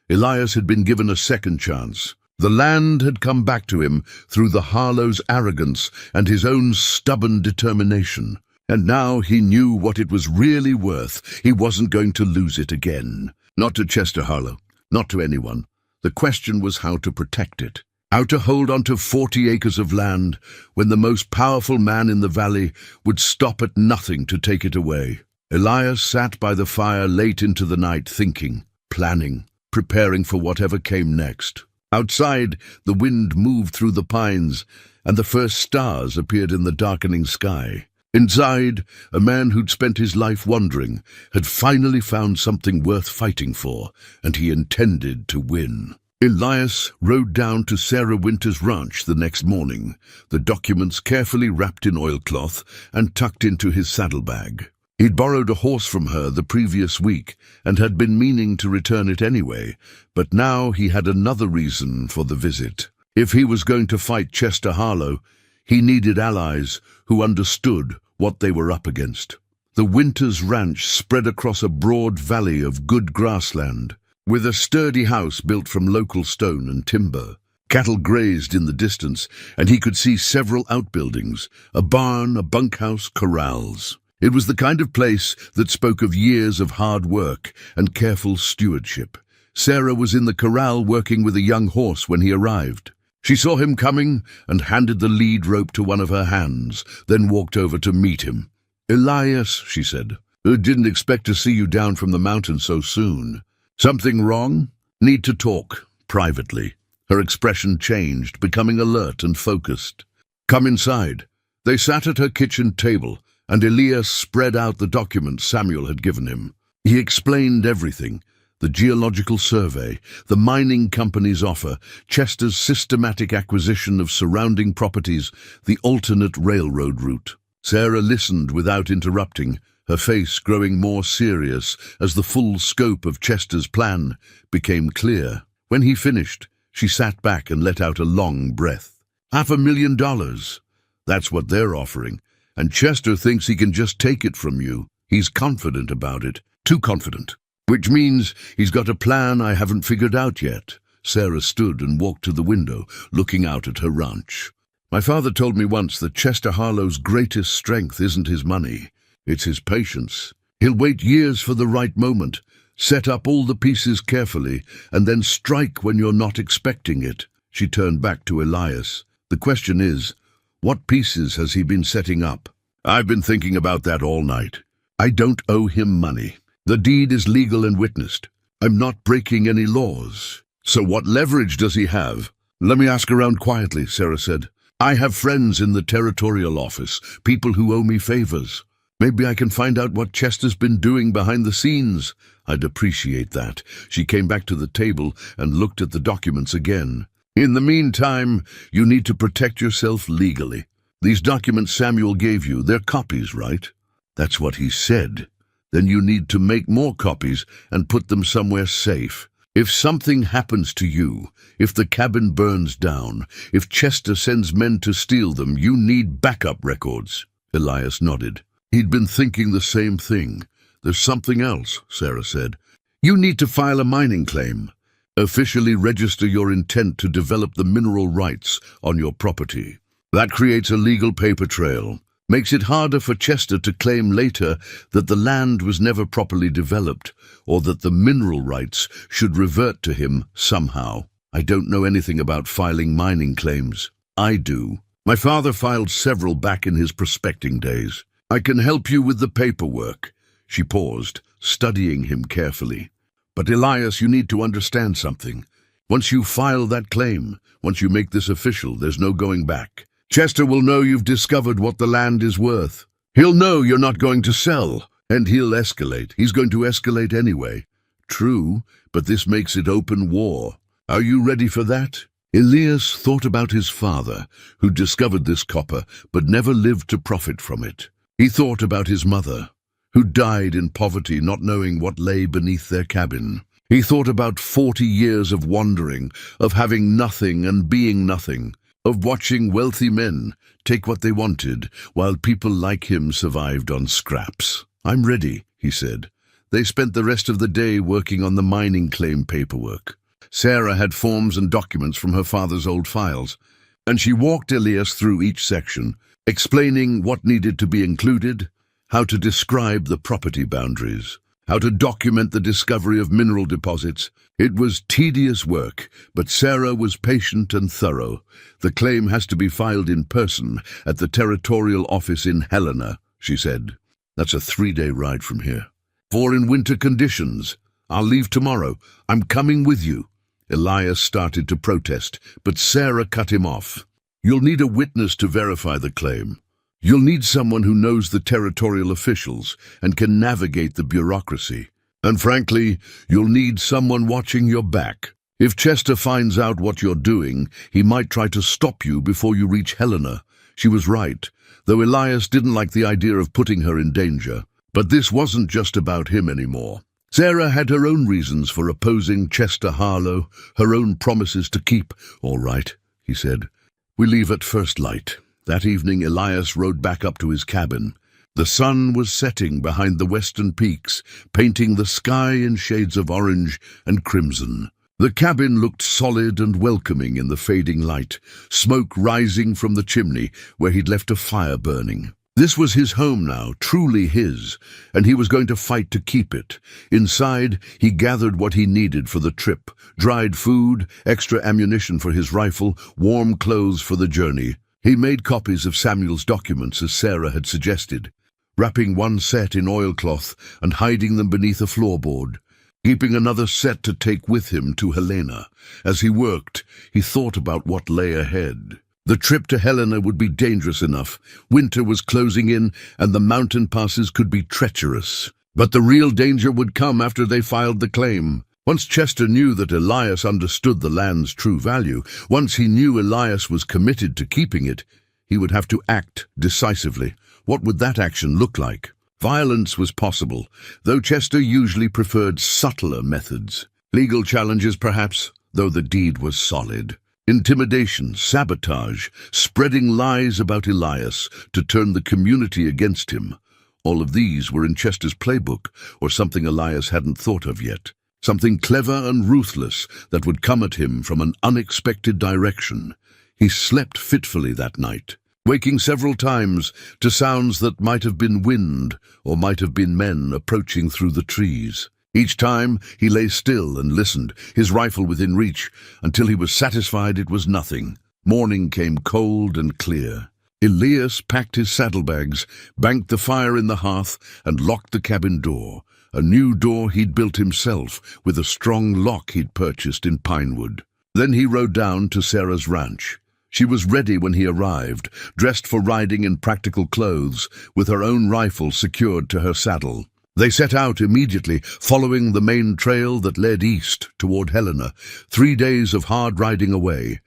Elias had been given a second chance. The land had come back to him through the Harlow's arrogance and his own stubborn determination. And now he knew what it was really worth. He wasn't going to lose it again. Not to Chester Harlow, not to anyone. The question was how to protect it. How to hold on to 40 acres of land when the most powerful man in the valley would stop at nothing to take it away. Elias sat by the fire late into the night thinking, planning, preparing for whatever came next. Outside, the wind moved through the pines, and the first stars appeared in the darkening sky. Inside, a man who'd spent his life wandering had finally found something worth fighting for, and he intended to win. Elias rode down to Sarah Winter's ranch the next morning, the documents carefully wrapped in oilcloth and tucked into his saddlebag. He'd borrowed a horse from her the previous week and had been meaning to return it anyway, but now he had another reason for the visit. If he was going to fight Chester Harlow, he needed allies who understood what they were up against. The Winters Ranch spread across a broad valley of good grassland, with a sturdy house built from local stone and timber. Cattle grazed in the distance, and he could see several outbuildings, a barn, a bunkhouse, corrals. It was the kind of place that spoke of years of hard work and careful stewardship. Sarah was in the corral working with a young horse when he arrived. She saw him coming and handed the lead rope to one of her hands, then walked over to meet him. "Elias," she said, "I didn't expect to see you down from the mountain so soon. Something wrong? Need to talk, privately." Her expression changed, becoming alert and focused. "Come inside." They sat at her kitchen table, and Elias spread out the documents Samuel had given him. He explained everything: the geological survey, the mining company's offer, Chester's systematic acquisition of surrounding properties, the alternate railroad route. Sarah listened without interrupting, her face growing more serious as the full scope of Chester's plan became clear. When he finished, she sat back and let out a long breath. $500,000. That's what they're offering, and Chester thinks he can just take it from you. He's confident about it, too confident. Which means he's got a plan I haven't figured out yet. Sarah stood and walked to the window, looking out at her ranch. "My father told me once that Chester Harlow's greatest strength isn't his money, it's his patience. He'll wait years for the right moment, set up all the pieces carefully, and then strike when you're not expecting it." She turned back to Elias. "The question is, what pieces has he been setting up?" "I've been thinking about that all night. I don't owe him money. The deed is legal and witnessed. I'm not breaking any laws. So what leverage does he have?" "Let me ask around quietly," Sarah said. "I have friends in the territorial office, people who owe me favors. Maybe I can find out what Chester's been doing behind the scenes. I'd appreciate that." She came back to the table and looked at the documents again. "In the meantime, you need to protect yourself legally. These documents Samuel gave you, they're copies, right?" "That's what he said." "Then you need to make more copies and put them somewhere safe. If something happens to you, if the cabin burns down, if Chester sends men to steal them, you need backup records." Elias nodded. He'd been thinking the same thing. "There's something else," Sarah said. "You need to file a mining claim. Officially register your intent to develop the mineral rights on your property. That creates a legal paper trail. Makes it harder for Chester to claim later that the land was never properly developed, or that the mineral rights should revert to him somehow. I don't know anything about filing mining claims. I do. My father filed several back in his prospecting days. I can help you with the paperwork." She paused, studying him carefully. "But Elias, you need to understand something. Once you file that claim, once you make this official, there's no going back. Chester will know you've discovered what the land is worth. He'll know you're not going to sell, and he'll escalate. He's going to escalate anyway." "True, but this makes it open war. Are you ready for that?" Elias thought about his father, who discovered this copper but never lived to profit from it. He thought about his mother, who died in poverty, not knowing what lay beneath their cabin. He thought about 40 years of wandering, of having nothing and being nothing, of watching wealthy men take what they wanted, while people like him survived on scraps. "I'm ready," he said. They spent the rest of the day working on the mining claim paperwork. Sarah had forms and documents from her father's old files, and she walked Elias through each section, explaining what needed to be included, how to describe the property boundaries, how to document the discovery of mineral deposits. It was tedious work, but Sarah was patient and thorough. "The claim has to be filed in person at the territorial office in Helena," she said. "That's a 3-day ride from here. For in winter conditions. I'll leave tomorrow. I'm coming with you." Elias started to protest, but Sarah cut him off. "You'll need a witness to verify the claim. You'll need someone who knows the territorial officials and can navigate the bureaucracy. And frankly, you'll need someone watching your back. If Chester finds out what you're doing, he might try to stop you before you reach Helena." She was right, though Elias didn't like the idea of putting her in danger. But this wasn't just about him anymore. Sarah had her own reasons for opposing Chester Harlow, her own promises to keep. "All right," he said. "We leave at first light." That evening Elias rode back up to his cabin. The sun was setting behind the western peaks, painting the sky in shades of orange and crimson. The cabin looked solid and welcoming in the fading light, smoke rising from the chimney where he'd left a fire burning. This was his home now, truly his, and he was going to fight to keep it. Inside, he gathered what he needed for the trip: dried food, extra ammunition for his rifle, warm clothes for the journey. He made copies of Samuel's documents as Sarah had suggested, wrapping one set in oilcloth and hiding them beneath a floorboard, keeping another set to take with him to Helena. As he worked, he thought about what lay ahead. The trip to Helena would be dangerous enough. Winter was closing in, and the mountain passes could be treacherous. But the real danger would come after they filed the claim. Once Chester knew that Elias understood the land's true value, once he knew Elias was committed to keeping it, he would have to act decisively. What would that action look like? Violence was possible, though Chester usually preferred subtler methods. Legal challenges, perhaps, though the deed was solid. Intimidation, sabotage, spreading lies about Elias to turn the community against him. All of these were in Chester's playbook, or something Elias hadn't thought of yet. Something clever and ruthless that would come at him from an unexpected direction. He slept fitfully that night, waking several times to sounds that might have been wind or might have been men approaching through the trees. Each time he lay still and listened, his rifle within reach, until he was satisfied it was nothing. Morning came cold and clear. Elias packed his saddlebags, banked the fire in the hearth, and locked the cabin door. A new door he'd built himself, with a strong lock he'd purchased in Pinewood. Then he rode down to Sarah's ranch. She was ready when he arrived, dressed for riding in practical clothes, with her own rifle secured to her saddle. They set out immediately, following the main trail that led east toward Helena, 3 days of hard riding away.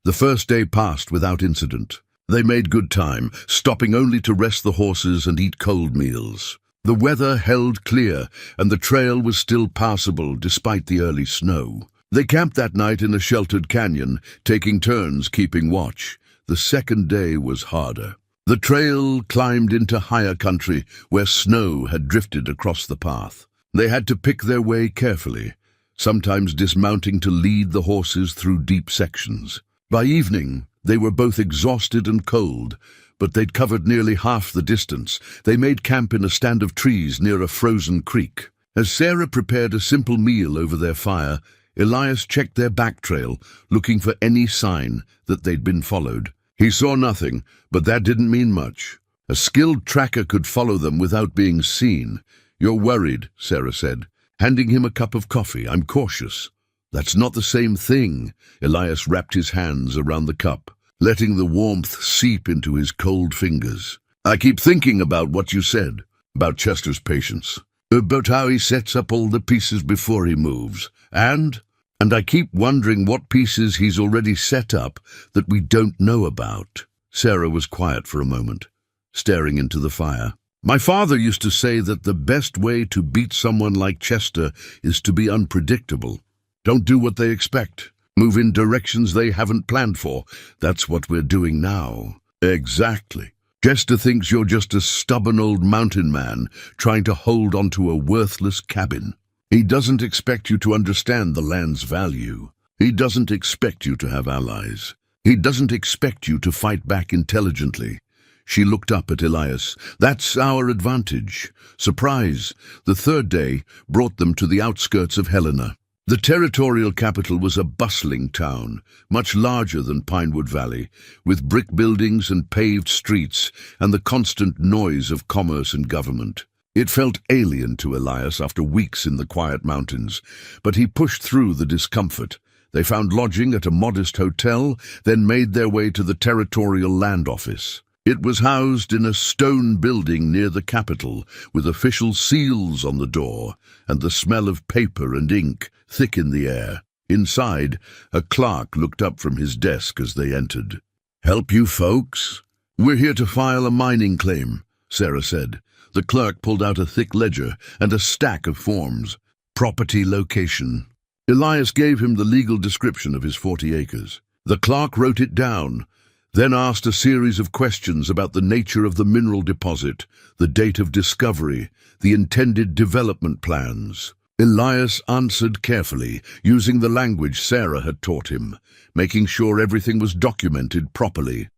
The first day passed without incident. They made good time, stopping only to rest the horses and eat cold meals. The weather held clear, and the trail was still passable despite the early snow. They camped that night in a sheltered canyon, taking turns keeping watch. The second day was harder. The trail climbed into higher country where snow had drifted across the path. They had to pick their way carefully, sometimes dismounting to lead the horses through deep sections. By evening, they were both exhausted and cold, but they'd covered nearly half the distance. They made camp in a stand of trees near a frozen creek. As Sarah prepared a simple meal over their fire, Elias checked their back trail, looking for any sign that they'd been followed. He saw nothing, but that didn't mean much. A skilled tracker could follow them without being seen. "You're worried," Sarah said, handing him a cup of coffee. "I'm cautious." "That's not the same thing." Elias wrapped his hands around the cup, letting the warmth seep into his cold fingers. "I keep thinking about what you said, about Chester's patience, about how he sets up all the pieces before he moves, and I keep wondering what pieces he's already set up that we don't know about." Sarah was quiet for a moment, staring into the fire. "My father used to say that the best way to beat someone like Chester is to be unpredictable. Don't do what they expect. Move in directions they haven't planned for. That's what we're doing now." "Exactly. Chester thinks you're just a stubborn old mountain man trying to hold onto a worthless cabin. He doesn't expect you to understand the land's value. He doesn't expect you to have allies. He doesn't expect you to fight back intelligently." She looked up at Elias. "That's our advantage." Surprise, the third day, brought them to the outskirts of Helena. The territorial capital was a bustling town, much larger than Pinewood Valley, with brick buildings and paved streets and the constant noise of commerce and government. It felt alien to Elias after weeks in the quiet mountains, but he pushed through the discomfort. They found lodging at a modest hotel, then made their way to the territorial land office. It was housed in a stone building near the capital, with official seals on the door, and the smell of paper and ink thick in the air. Inside, a clerk looked up from his desk as they entered. "Help you folks?" "We're here to file a mining claim," Sarah said. The clerk pulled out a thick ledger and a stack of forms. "Property location." Elias gave him the legal description of his 40 acres. The clerk wrote it down, then asked a series of questions about the nature of the mineral deposit, the date of discovery, the intended development plans. Elias answered carefully, using the language Sarah had taught him, making sure everything was documented properly.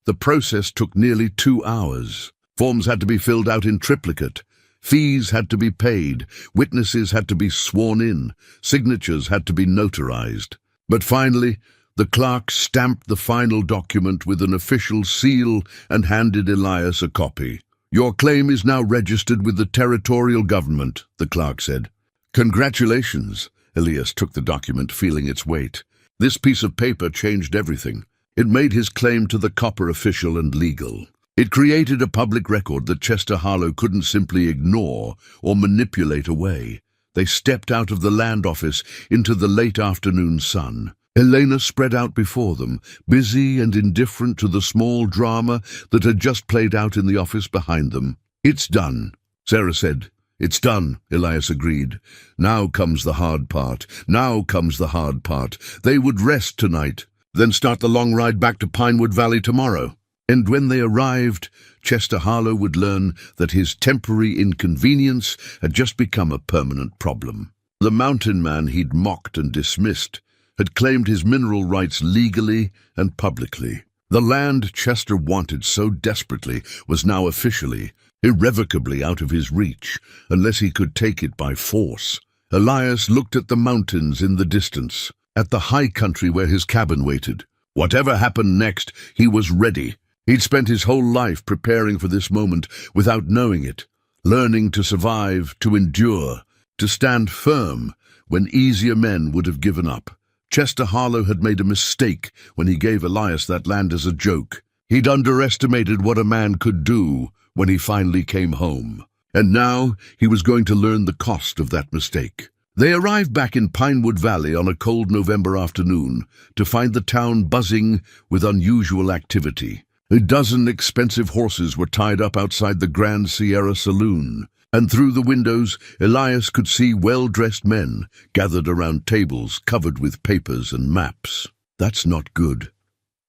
The process took nearly 2 hours. Forms had to be filled out in triplicate. Fees had to be paid. Witnesses had to be sworn in. Signatures had to be notarized. But finally, the clerk stamped the final document with an official seal and handed Elias a copy. "Your claim is now registered with the territorial government," the clerk said. "Congratulations." Elias took the document, feeling its weight. This piece of paper changed everything. It made his claim to the copper official and legal. It created a public record that Chester Harlow couldn't simply ignore or manipulate away. They stepped out of the land office into the late afternoon sun. Elena spread out before them, busy and indifferent to the small drama that had just played out in the office behind them. "It's done," Sarah said. "It's done," Elias agreed. "Now comes the hard part. Now comes the hard part. They would rest tonight, then start the long ride back to Pinewood Valley tomorrow. And when they arrived, Chester Harlow would learn that his temporary inconvenience had just become a permanent problem. The mountain man he'd mocked and dismissed had claimed his mineral rights legally and publicly. The land Chester wanted so desperately was now officially, irrevocably out of his reach, unless he could take it by force. Elias looked at the mountains in the distance, at the high country where his cabin waited. Whatever happened next, he was ready. He'd spent his whole life preparing for this moment without knowing it, learning to survive, to endure, to stand firm when easier men would have given up. Chester Harlow had made a mistake when he gave Elias that land as a joke. He'd underestimated what a man could do when he finally came home. And now he was going to learn the cost of that mistake. They arrived back in Pinewood Valley on a cold November afternoon to find the town buzzing with unusual activity. A dozen expensive horses were tied up outside the Grand Sierra Saloon, and through the windows Elias could see well-dressed men gathered around tables covered with papers and maps. "That's not good,"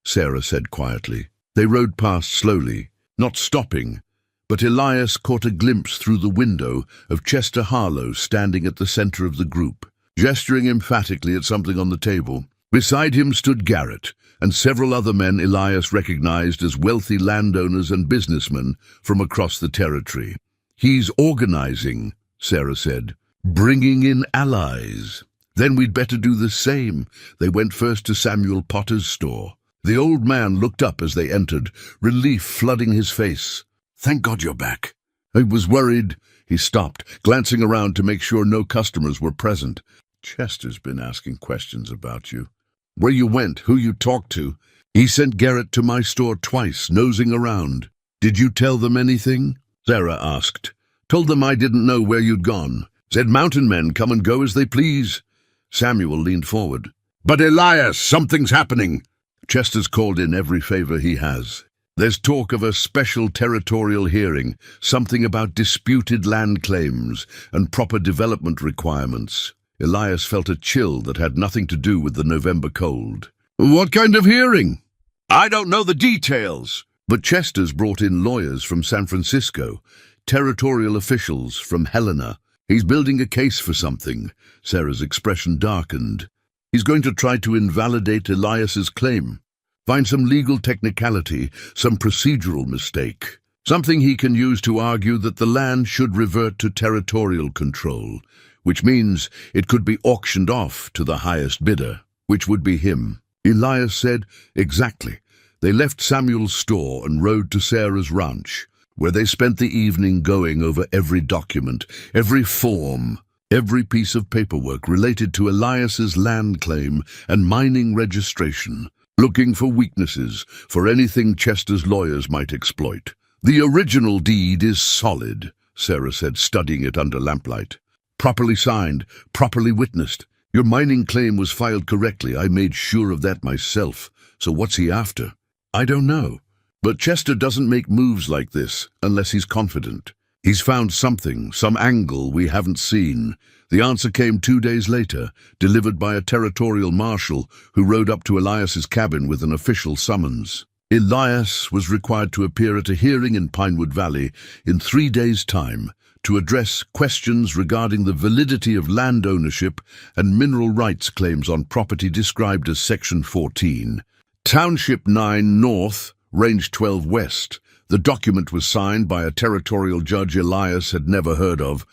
Sarah said quietly. They rode past slowly, not stopping, but Elias caught a glimpse through the window of Chester Harlow standing at the center of the group, gesturing emphatically at something on the table. Beside him stood Garrett and several other men Elias recognized as wealthy landowners and businessmen from across the territory. "He's organizing," Sarah said, "bringing in allies. Then we'd better do the same." They went first to Samuel Potter's store. The old man looked up as they entered, relief flooding his face. "Thank God you're back. I was worried." He stopped, glancing around to make sure no customers were present. "Chester's been asking questions about you. Where you went, who you talked to. He sent Garrett to my store twice, nosing around. Did you tell them anything?" Sarah asked. "Told them I didn't know where you'd gone. Said mountain men come and go as they please." Samuel leaned forward. "But Elias, something's happening." "Chester's called in every favor he has. There's talk of a special territorial hearing, something about disputed land claims and proper development requirements." Elias felt a chill that had nothing to do with the November cold. "What kind of hearing?" "I don't know the details." But Chester's brought in lawyers from San Francisco, territorial officials from Helena. "He's building a case for something." Sarah's expression darkened. "He's going to try to invalidate Elias's claim. Find some legal technicality, some procedural mistake. Something he can use to argue that the land should revert to territorial control, which means it could be auctioned off to the highest bidder, which would be him." Elias said, "Exactly." They left Samuel's store and rode to Sarah's ranch, where they spent the evening going over every document, every form, every piece of paperwork related to Elias's land claim and mining registration, looking for weaknesses, for anything Chester's lawyers might exploit. "The original deed is solid," Sarah said, studying it under lamplight. "Properly signed, properly witnessed. Your mining claim was filed correctly. I made sure of that myself. So what's he after?" "I don't know. But Chester doesn't make moves like this unless he's confident. He's found something, some angle we haven't seen." The answer came 2 days later, delivered by a territorial marshal who rode up to Elias's cabin with an official summons. Elias was required to appear at a hearing in Pinewood Valley in 3 days' time to address questions regarding the validity of land ownership and mineral rights claims on property described as Section 14. Township 9 North, Range 12 West. The document was signed by a territorial judge Elias had never heard of,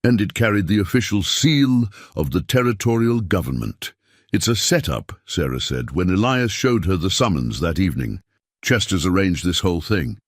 and it carried the official seal of the territorial government. "It's a setup," Sarah said, when Elias showed her the summons that evening. "Chester's arranged this whole thing.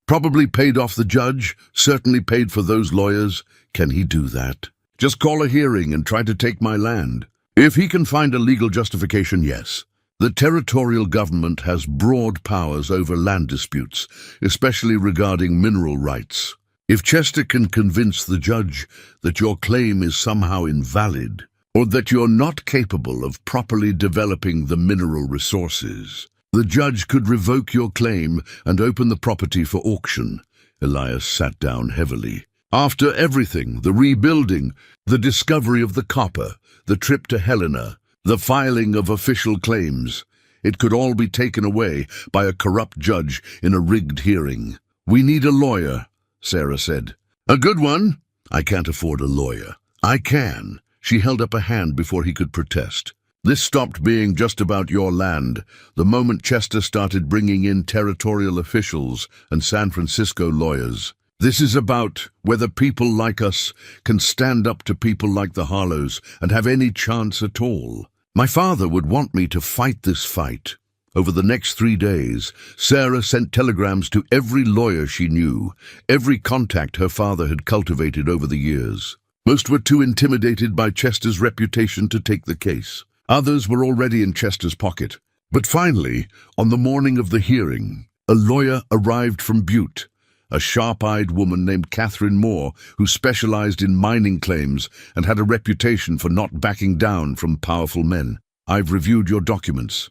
Probably paid off the judge, certainly paid for those lawyers. Can he do that? Just call a hearing and try to take my land. If he can find a legal justification, yes. The territorial government has broad powers over land disputes, especially regarding mineral rights. If Chester can convince the judge that your claim is somehow invalid, or that you're not capable of properly developing the mineral resources, the judge could revoke your claim and open the property for auction." Elias sat down heavily. "After everything, the rebuilding, the discovery of the copper, the trip to Helena, the filing of official claims, it could all be taken away by a corrupt judge in a rigged hearing. We need a lawyer," Sarah said. "A good one?" "I can't afford a lawyer." "I can." She held up a hand before he could protest. "This stopped being just about your land the moment Chester started bringing in territorial officials and San Francisco lawyers. This is about whether people like us can stand up to people like the Harlows and have any chance at all. My father would want me to fight this fight." Over the next 3 days, Sarah sent telegrams to every lawyer she knew, every contact her father had cultivated over the years. Most were too intimidated by Chester's reputation to take the case. Others were already in Chester's pocket. But finally, on the morning of the hearing, a lawyer arrived from Butte, a sharp-eyed woman named Catherine Moore, who specialized in mining claims and had a reputation for not backing down from powerful men. "I've reviewed your documents,"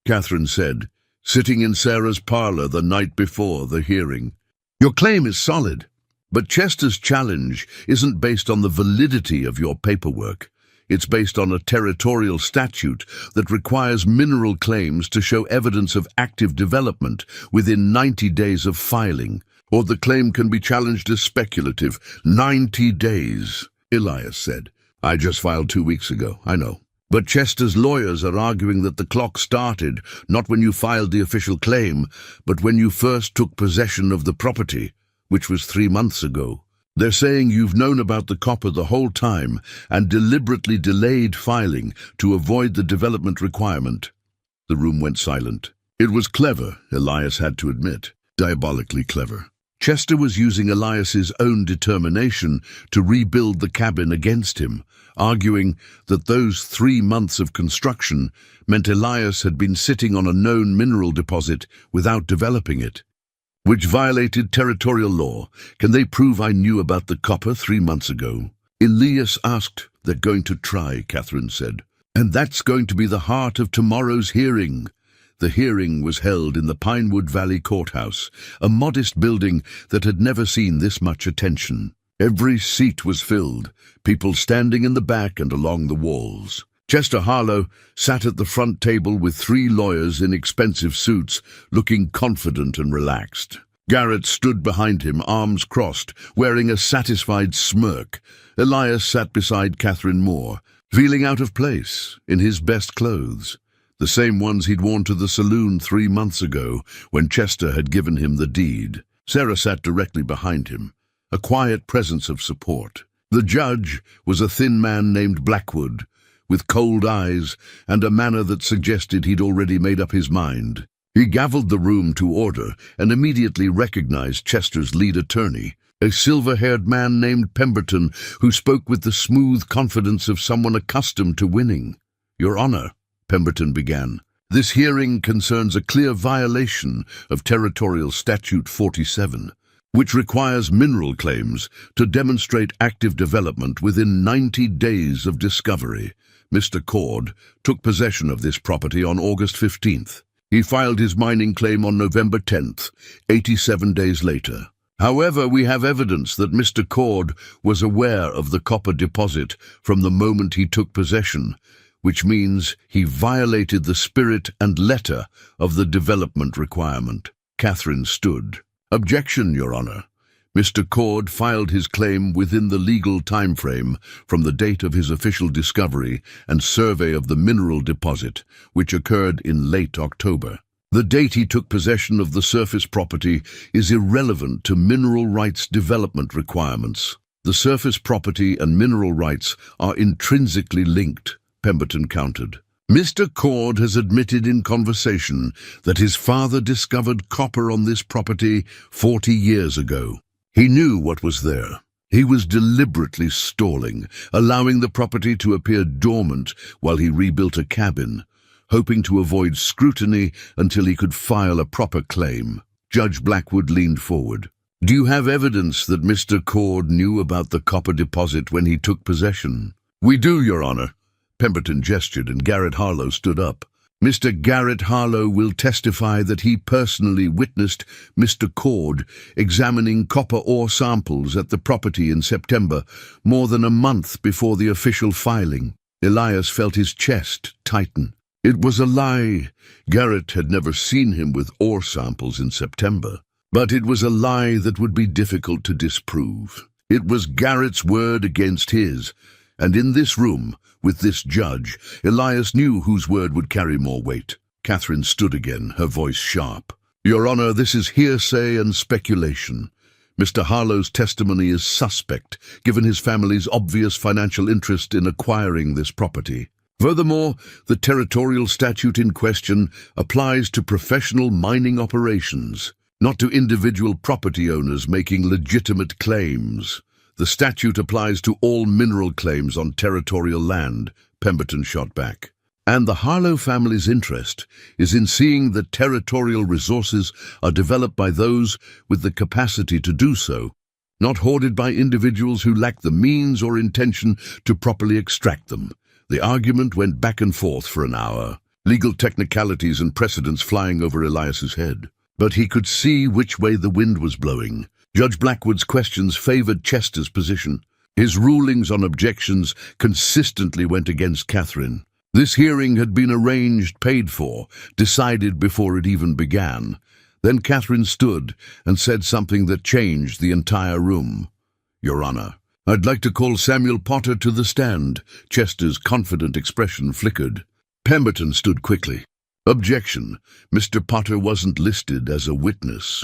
Catherine said, sitting in Sarah's parlor the night before the hearing. "Your claim is solid, but Chester's challenge isn't based on the validity of your paperwork. It's based on a territorial statute that requires mineral claims to show evidence of active development within 90 days of filing, or the claim can be challenged as speculative." 90 days, Elias said. "I just filed 2 weeks ago, I know. But Chester's lawyers are arguing that the clock started not when you filed the official claim, but when you first took possession of the property, which was 3 months ago. They're saying you've known about the copper the whole time and deliberately delayed filing to avoid the development requirement." The room went silent. It was clever, Elias had to admit. Diabolically clever. Chester was using Elias's own determination to rebuild the cabin against him, arguing that those 3 months of construction meant Elias had been sitting on a known mineral deposit without developing it, which violated territorial law. "Can they prove I knew about the copper 3 months ago?" Elias asked. "They're going to try," Catherine said. "And that's going to be the heart of tomorrow's hearing." The hearing was held in the Pinewood Valley Courthouse, a modest building that had never seen this much attention. Every seat was filled, people standing in the back and along the walls. Chester Harlow sat at the front table with 3 lawyers in expensive suits, looking confident and relaxed. Garrett stood behind him, arms crossed, wearing a satisfied smirk. Elias sat beside Catherine Moore, feeling out of place, in his best clothes, the same ones he'd worn to the saloon 3 months ago when Chester had given him the deed. Sarah sat directly behind him, a quiet presence of support. The judge was a thin man named Blackwood, with cold eyes and a manner that suggested he'd already made up his mind. He gavelled the room to order and immediately recognized Chester's lead attorney, a silver-haired man named Pemberton, who spoke with the smooth confidence of someone accustomed to winning. "Your Honor," Pemberton began, "this hearing concerns a clear violation of Territorial Statute 47, which requires mineral claims to demonstrate active development within 90 days of discovery. Mr. Cord took possession of this property on August 15th. He filed his mining claim on November 10th, 87 days later. However, we have evidence that Mr. Cord was aware of the copper deposit from the moment he took possession, which means he violated the spirit and letter of the development requirement." Catherine stood. "Objection, Your Honor." Mr. Cord filed his claim within the legal time frame from the date of his official discovery and survey of the mineral deposit, which occurred in late October. The date he took possession of the surface property is irrelevant to mineral rights development requirements. The surface property and mineral rights are intrinsically linked, Pemberton countered. Mr. Cord has admitted in conversation that his father discovered copper on this property 40 years ago. He knew what was there. He was deliberately stalling, allowing the property to appear dormant while he rebuilt a cabin, hoping to avoid scrutiny until he could file a proper claim. Judge Blackwood leaned forward. "Do you have evidence that Mr. Cord knew about the copper deposit when he took possession?" "We do, Your Honor." Pemberton gestured and Garrett Harlow stood up. "Mr. Garrett Harlow will testify that he personally witnessed Mr. Cord examining copper ore samples at the property in September, more than a month before the official filing." Elias felt his chest tighten. It was a lie. Garrett had never seen him with ore samples in September. But it was a lie that would be difficult to disprove. It was Garrett's word against his, and in this room, with this judge, Elias knew whose word would carry more weight. Catherine stood again, her voice sharp. "Your Honor, this is hearsay and speculation. Mr. Harlow's testimony is suspect, given his family's obvious financial interest in acquiring this property. Furthermore, the territorial statute in question applies to professional mining operations, not to individual property owners making legitimate claims. The statute applies to all mineral claims on territorial land," Pemberton shot back. "And the Harlow family's interest is in seeing that territorial resources are developed by those with the capacity to do so, not hoarded by individuals who lack the means or intention to properly extract them." The argument went back and forth for an hour, legal technicalities and precedents flying over Elias's head. But he could see which way the wind was blowing. Judge Blackwood's questions favored Chester's position. His rulings on objections consistently went against Catherine. This hearing had been arranged, paid for, decided before it even began. Then Catherine stood and said something that changed the entire room. "Your Honor, I'd like to call Samuel Potter to the stand." Chester's confident expression flickered. Pemberton stood quickly. "Objection. Mr. Potter wasn't listed as a witness.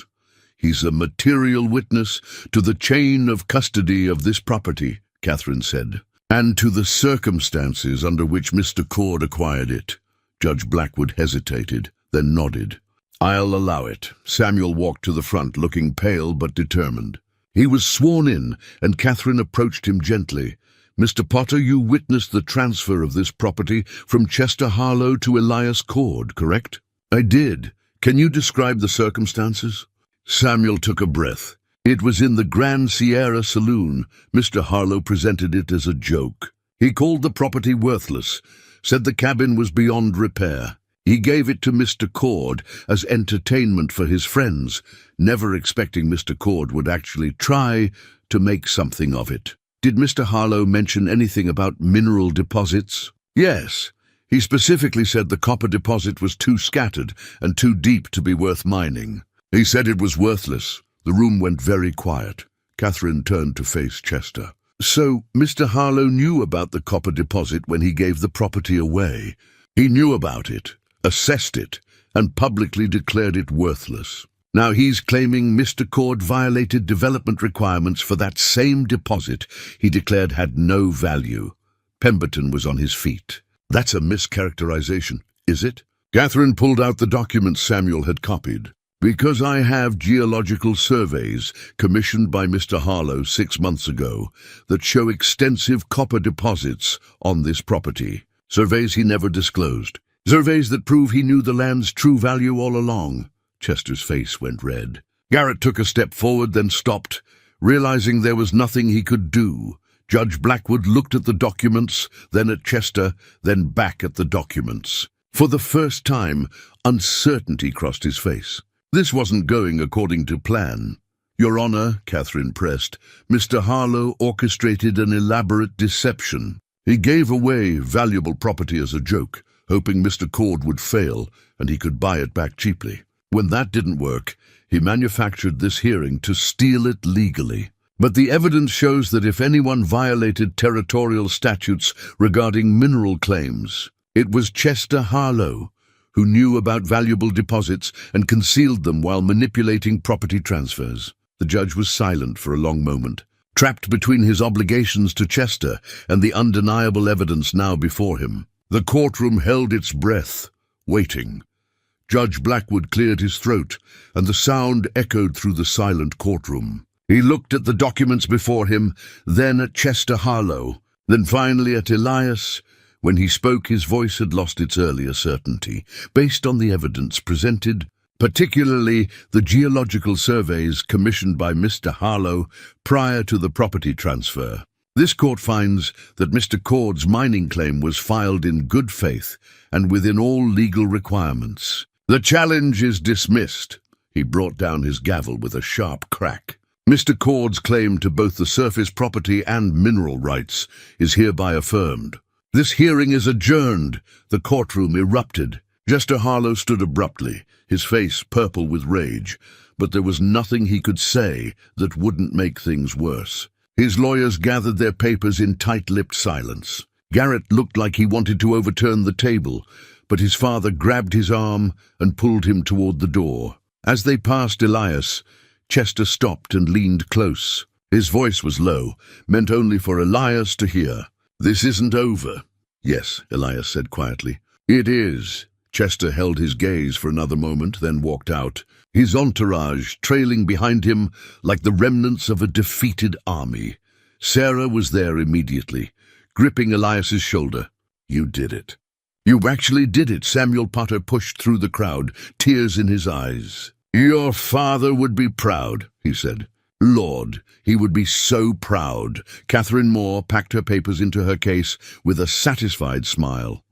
He's a material witness to the chain of custody of this property," Catherine said, "and to the circumstances under which Mr. Cord acquired it." Judge Blackwood hesitated, then nodded. "I'll allow it." Samuel walked to the front, looking pale but determined. He was sworn in, and Catherine approached him gently. "Mr. Potter, you witnessed the transfer of this property from Chester Harlow to Elias Cord, correct?" "I did. Can you describe the circumstances?" Samuel took a breath. "It was in the Grand Sierra Saloon. Mr. Harlow presented it as a joke. He called the property worthless, said the cabin was beyond repair. He gave it to Mr. Cord as entertainment for his friends, never expecting Mr. Cord would actually try to make something of it." "Did Mr. Harlow mention anything about mineral deposits?" "Yes. He specifically said the copper deposit was too scattered and too deep to be worth mining. He said it was worthless." The room went very quiet. Catherine turned to face Chester. "So Mr. Harlow knew about the copper deposit when he gave the property away. He knew about it, assessed it, and publicly declared it worthless. Now he's claiming Mr. Cord violated development requirements for that same deposit he declared had no value." Pemberton was on his feet. "That's a mischaracterization, is it?" Catherine pulled out the documents Samuel had copied. "Because I have geological surveys commissioned by Mr. Harlow 6 months ago that show extensive copper deposits on this property. Surveys he never disclosed. Surveys that prove he knew the land's true value all along." Chester's face went red. Garrett took a step forward, then stopped, realizing there was nothing he could do. Judge Blackwood looked at the documents, then at Chester, then back at the documents. For the first time, uncertainty crossed his face. This wasn't going according to plan. "Your Honor," Catherine pressed, "Mr. Harlow orchestrated an elaborate deception. He gave away valuable property as a joke, hoping Mr. Cord would fail and he could buy it back cheaply. When that didn't work, he manufactured this hearing to steal it legally. But the evidence shows that if anyone violated territorial statutes regarding mineral claims, it was Chester Harlow, who knew about valuable deposits and concealed them while manipulating property transfers. The judge was silent for a long moment, trapped between his obligations to Chester and the undeniable evidence now before him. The courtroom held its breath, waiting. Judge Blackwood cleared his throat, and the sound echoed through the silent courtroom. He looked at the documents before him, then at Chester Harlow, then finally at Elias. When he spoke, his voice had lost its earlier certainty, based on the evidence presented, particularly the geological surveys commissioned by Mr. Harlow prior to the property transfer. This court finds that Mr. Cord's mining claim was filed in good faith and within all legal requirements. The challenge is dismissed. He brought down his gavel with a sharp crack. Mr. Cord's claim to both the surface property and mineral rights is hereby affirmed. This hearing is adjourned. The courtroom erupted. Chester Harlow stood abruptly, his face purple with rage, but there was nothing he could say that wouldn't make things worse. His lawyers gathered their papers in tight-lipped silence. Garrett looked like he wanted to overturn the table, but his father grabbed his arm and pulled him toward the door. As they passed Elias, Chester stopped and leaned close. His voice was low, meant only for Elias to hear. "This isn't over." "Yes," Elias said quietly. "It is." Chester held his gaze for another moment, then walked out, his entourage trailing behind him like the remnants of a defeated army. Sarah was there immediately, gripping Elias's shoulder. "You did it. You actually did it," Samuel Potter pushed through the crowd, tears in his eyes. "Your father would be proud," he said. "Lord, he would be so proud." Catherine Moore packed her papers into her case with a satisfied smile.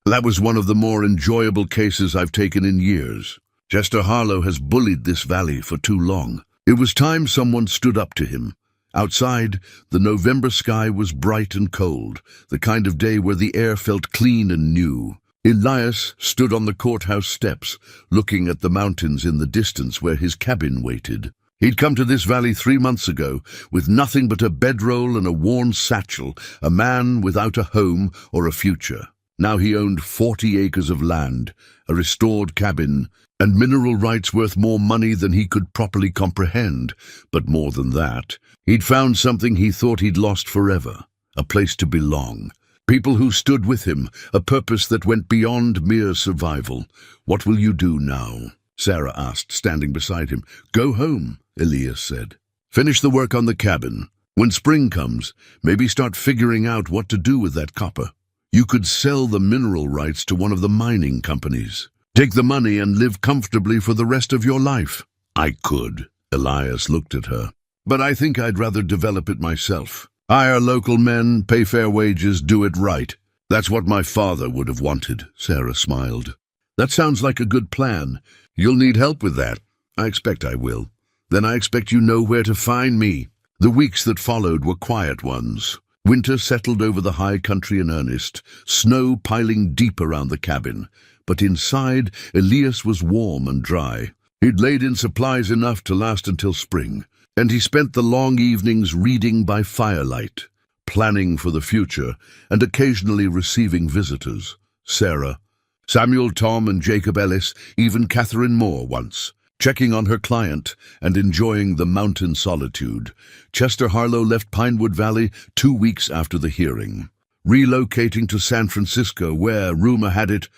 "That was one of the more enjoyable cases I've taken in years. Chester Harlow has bullied this valley for too long. It was time someone stood up to him." Outside, the November sky was bright and cold, the kind of day where the air felt clean and new. Elias stood on the courthouse steps, looking at the mountains in the distance where his cabin waited. He'd come to this valley 3 months ago with nothing but a bedroll and a worn satchel, a man without a home or a future. Now he owned 40 acres of land, a restored cabin, and mineral rights worth more money than he could properly comprehend. But more than that, he'd found something he thought he'd lost forever, a place to belong. People who stood with him, a purpose that went beyond mere survival. "What will you do now?" Sarah asked, standing beside him. "Go home," Elias said. "Finish the work on the cabin. When spring comes, maybe start figuring out what to do with that copper. You could sell the mineral rights to one of the mining companies. Take the money and live comfortably for the rest of your life." "I could." Elias looked at her. "But I think I'd rather develop it myself. Hire local men, pay fair wages, do it right. That's what my father would have wanted." Sarah smiled. "That sounds like a good plan. You'll need help with that." "I expect I will. Then I expect you know where to find me." The weeks that followed were quiet ones. Winter settled over the high country in earnest, snow piling deep around the cabin. But inside, Elias was warm and dry. He'd laid in supplies enough to last until spring, and he spent the long evenings reading by firelight, planning for the future, and occasionally receiving visitors. Sarah, Samuel, Tom, and Jacob Ellis, even Catherine Moore once, checking on her client and enjoying the mountain solitude. Chester Harlow left Pinewood Valley 2 weeks after the hearing, relocating to San Francisco where, rumor had it,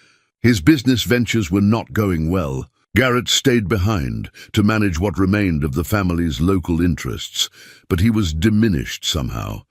his business ventures were not going well. Garrett stayed behind to manage what remained of the family's local interests, but he was diminished somehow,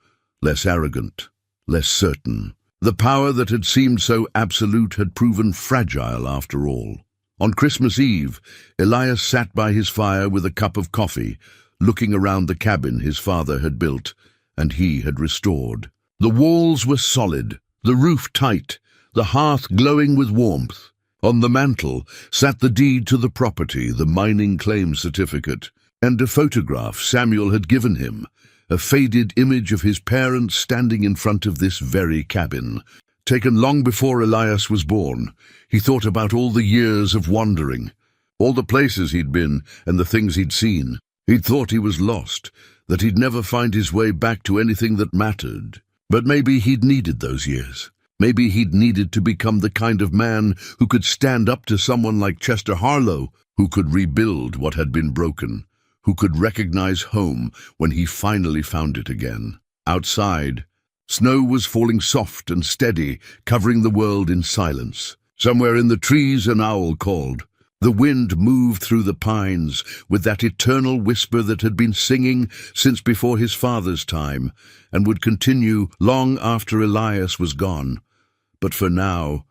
less arrogant, less certain. The power that had seemed so absolute had proven fragile after all. On Christmas Eve, Elias sat by his fire with a cup of coffee, looking around the cabin his father had built and he had restored. The walls were solid, the roof tight, the hearth glowing with warmth. On the mantel sat the deed to the property, the mining claim certificate, and a photograph Samuel had given him, a faded image of his parents standing in front of this very cabin. Taken long before Elias was born, he thought about all the years of wandering, all the places he'd been and the things he'd seen. He'd thought he was lost, that he'd never find his way back to anything that mattered. But maybe he'd needed those years. Maybe he'd needed to become the kind of man who could stand up to someone like Chester Harlow, who could rebuild what had been broken, who could recognize home when he finally found it again. Outside, snow was falling soft and steady, covering the world in silence. Somewhere in the trees an owl called. The wind moved through the pines with that eternal whisper that had been singing since before his father's time and would continue long after Elias was gone. But for now,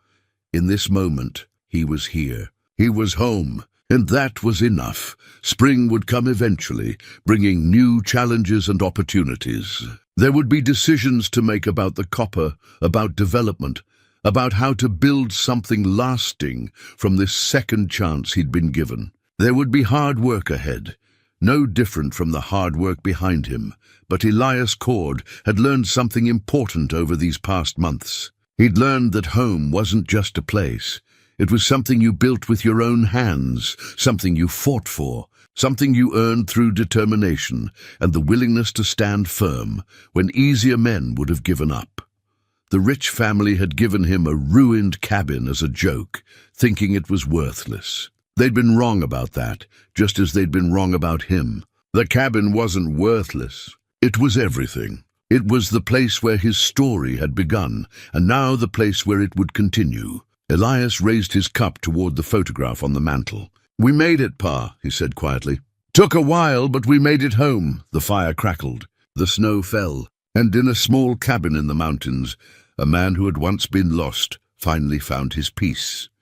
in this moment, he was here. He was home, and that was enough. Spring would come eventually, bringing new challenges and opportunities. There would be decisions to make about the copper, about development, about how to build something lasting from this second chance he'd been given. There would be hard work ahead, no different from the hard work behind him, but Elias Cord had learned something important over these past months. He'd learned that home wasn't just a place. It was something you built with your own hands, something you fought for, something you earned through determination and the willingness to stand firm when easier men would have given up. The rich family had given him a ruined cabin as a joke, thinking it was worthless. They'd been wrong about that, just as they'd been wrong about him. The cabin wasn't worthless. It was everything. It was the place where his story had begun, and now the place where it would continue. Elias raised his cup toward the photograph on the mantel. "We made it, Pa," he said quietly. "Took a while, but we made it home." The fire crackled. The snow fell. And in a small cabin in the mountains, a man who had once been lost finally found his peace.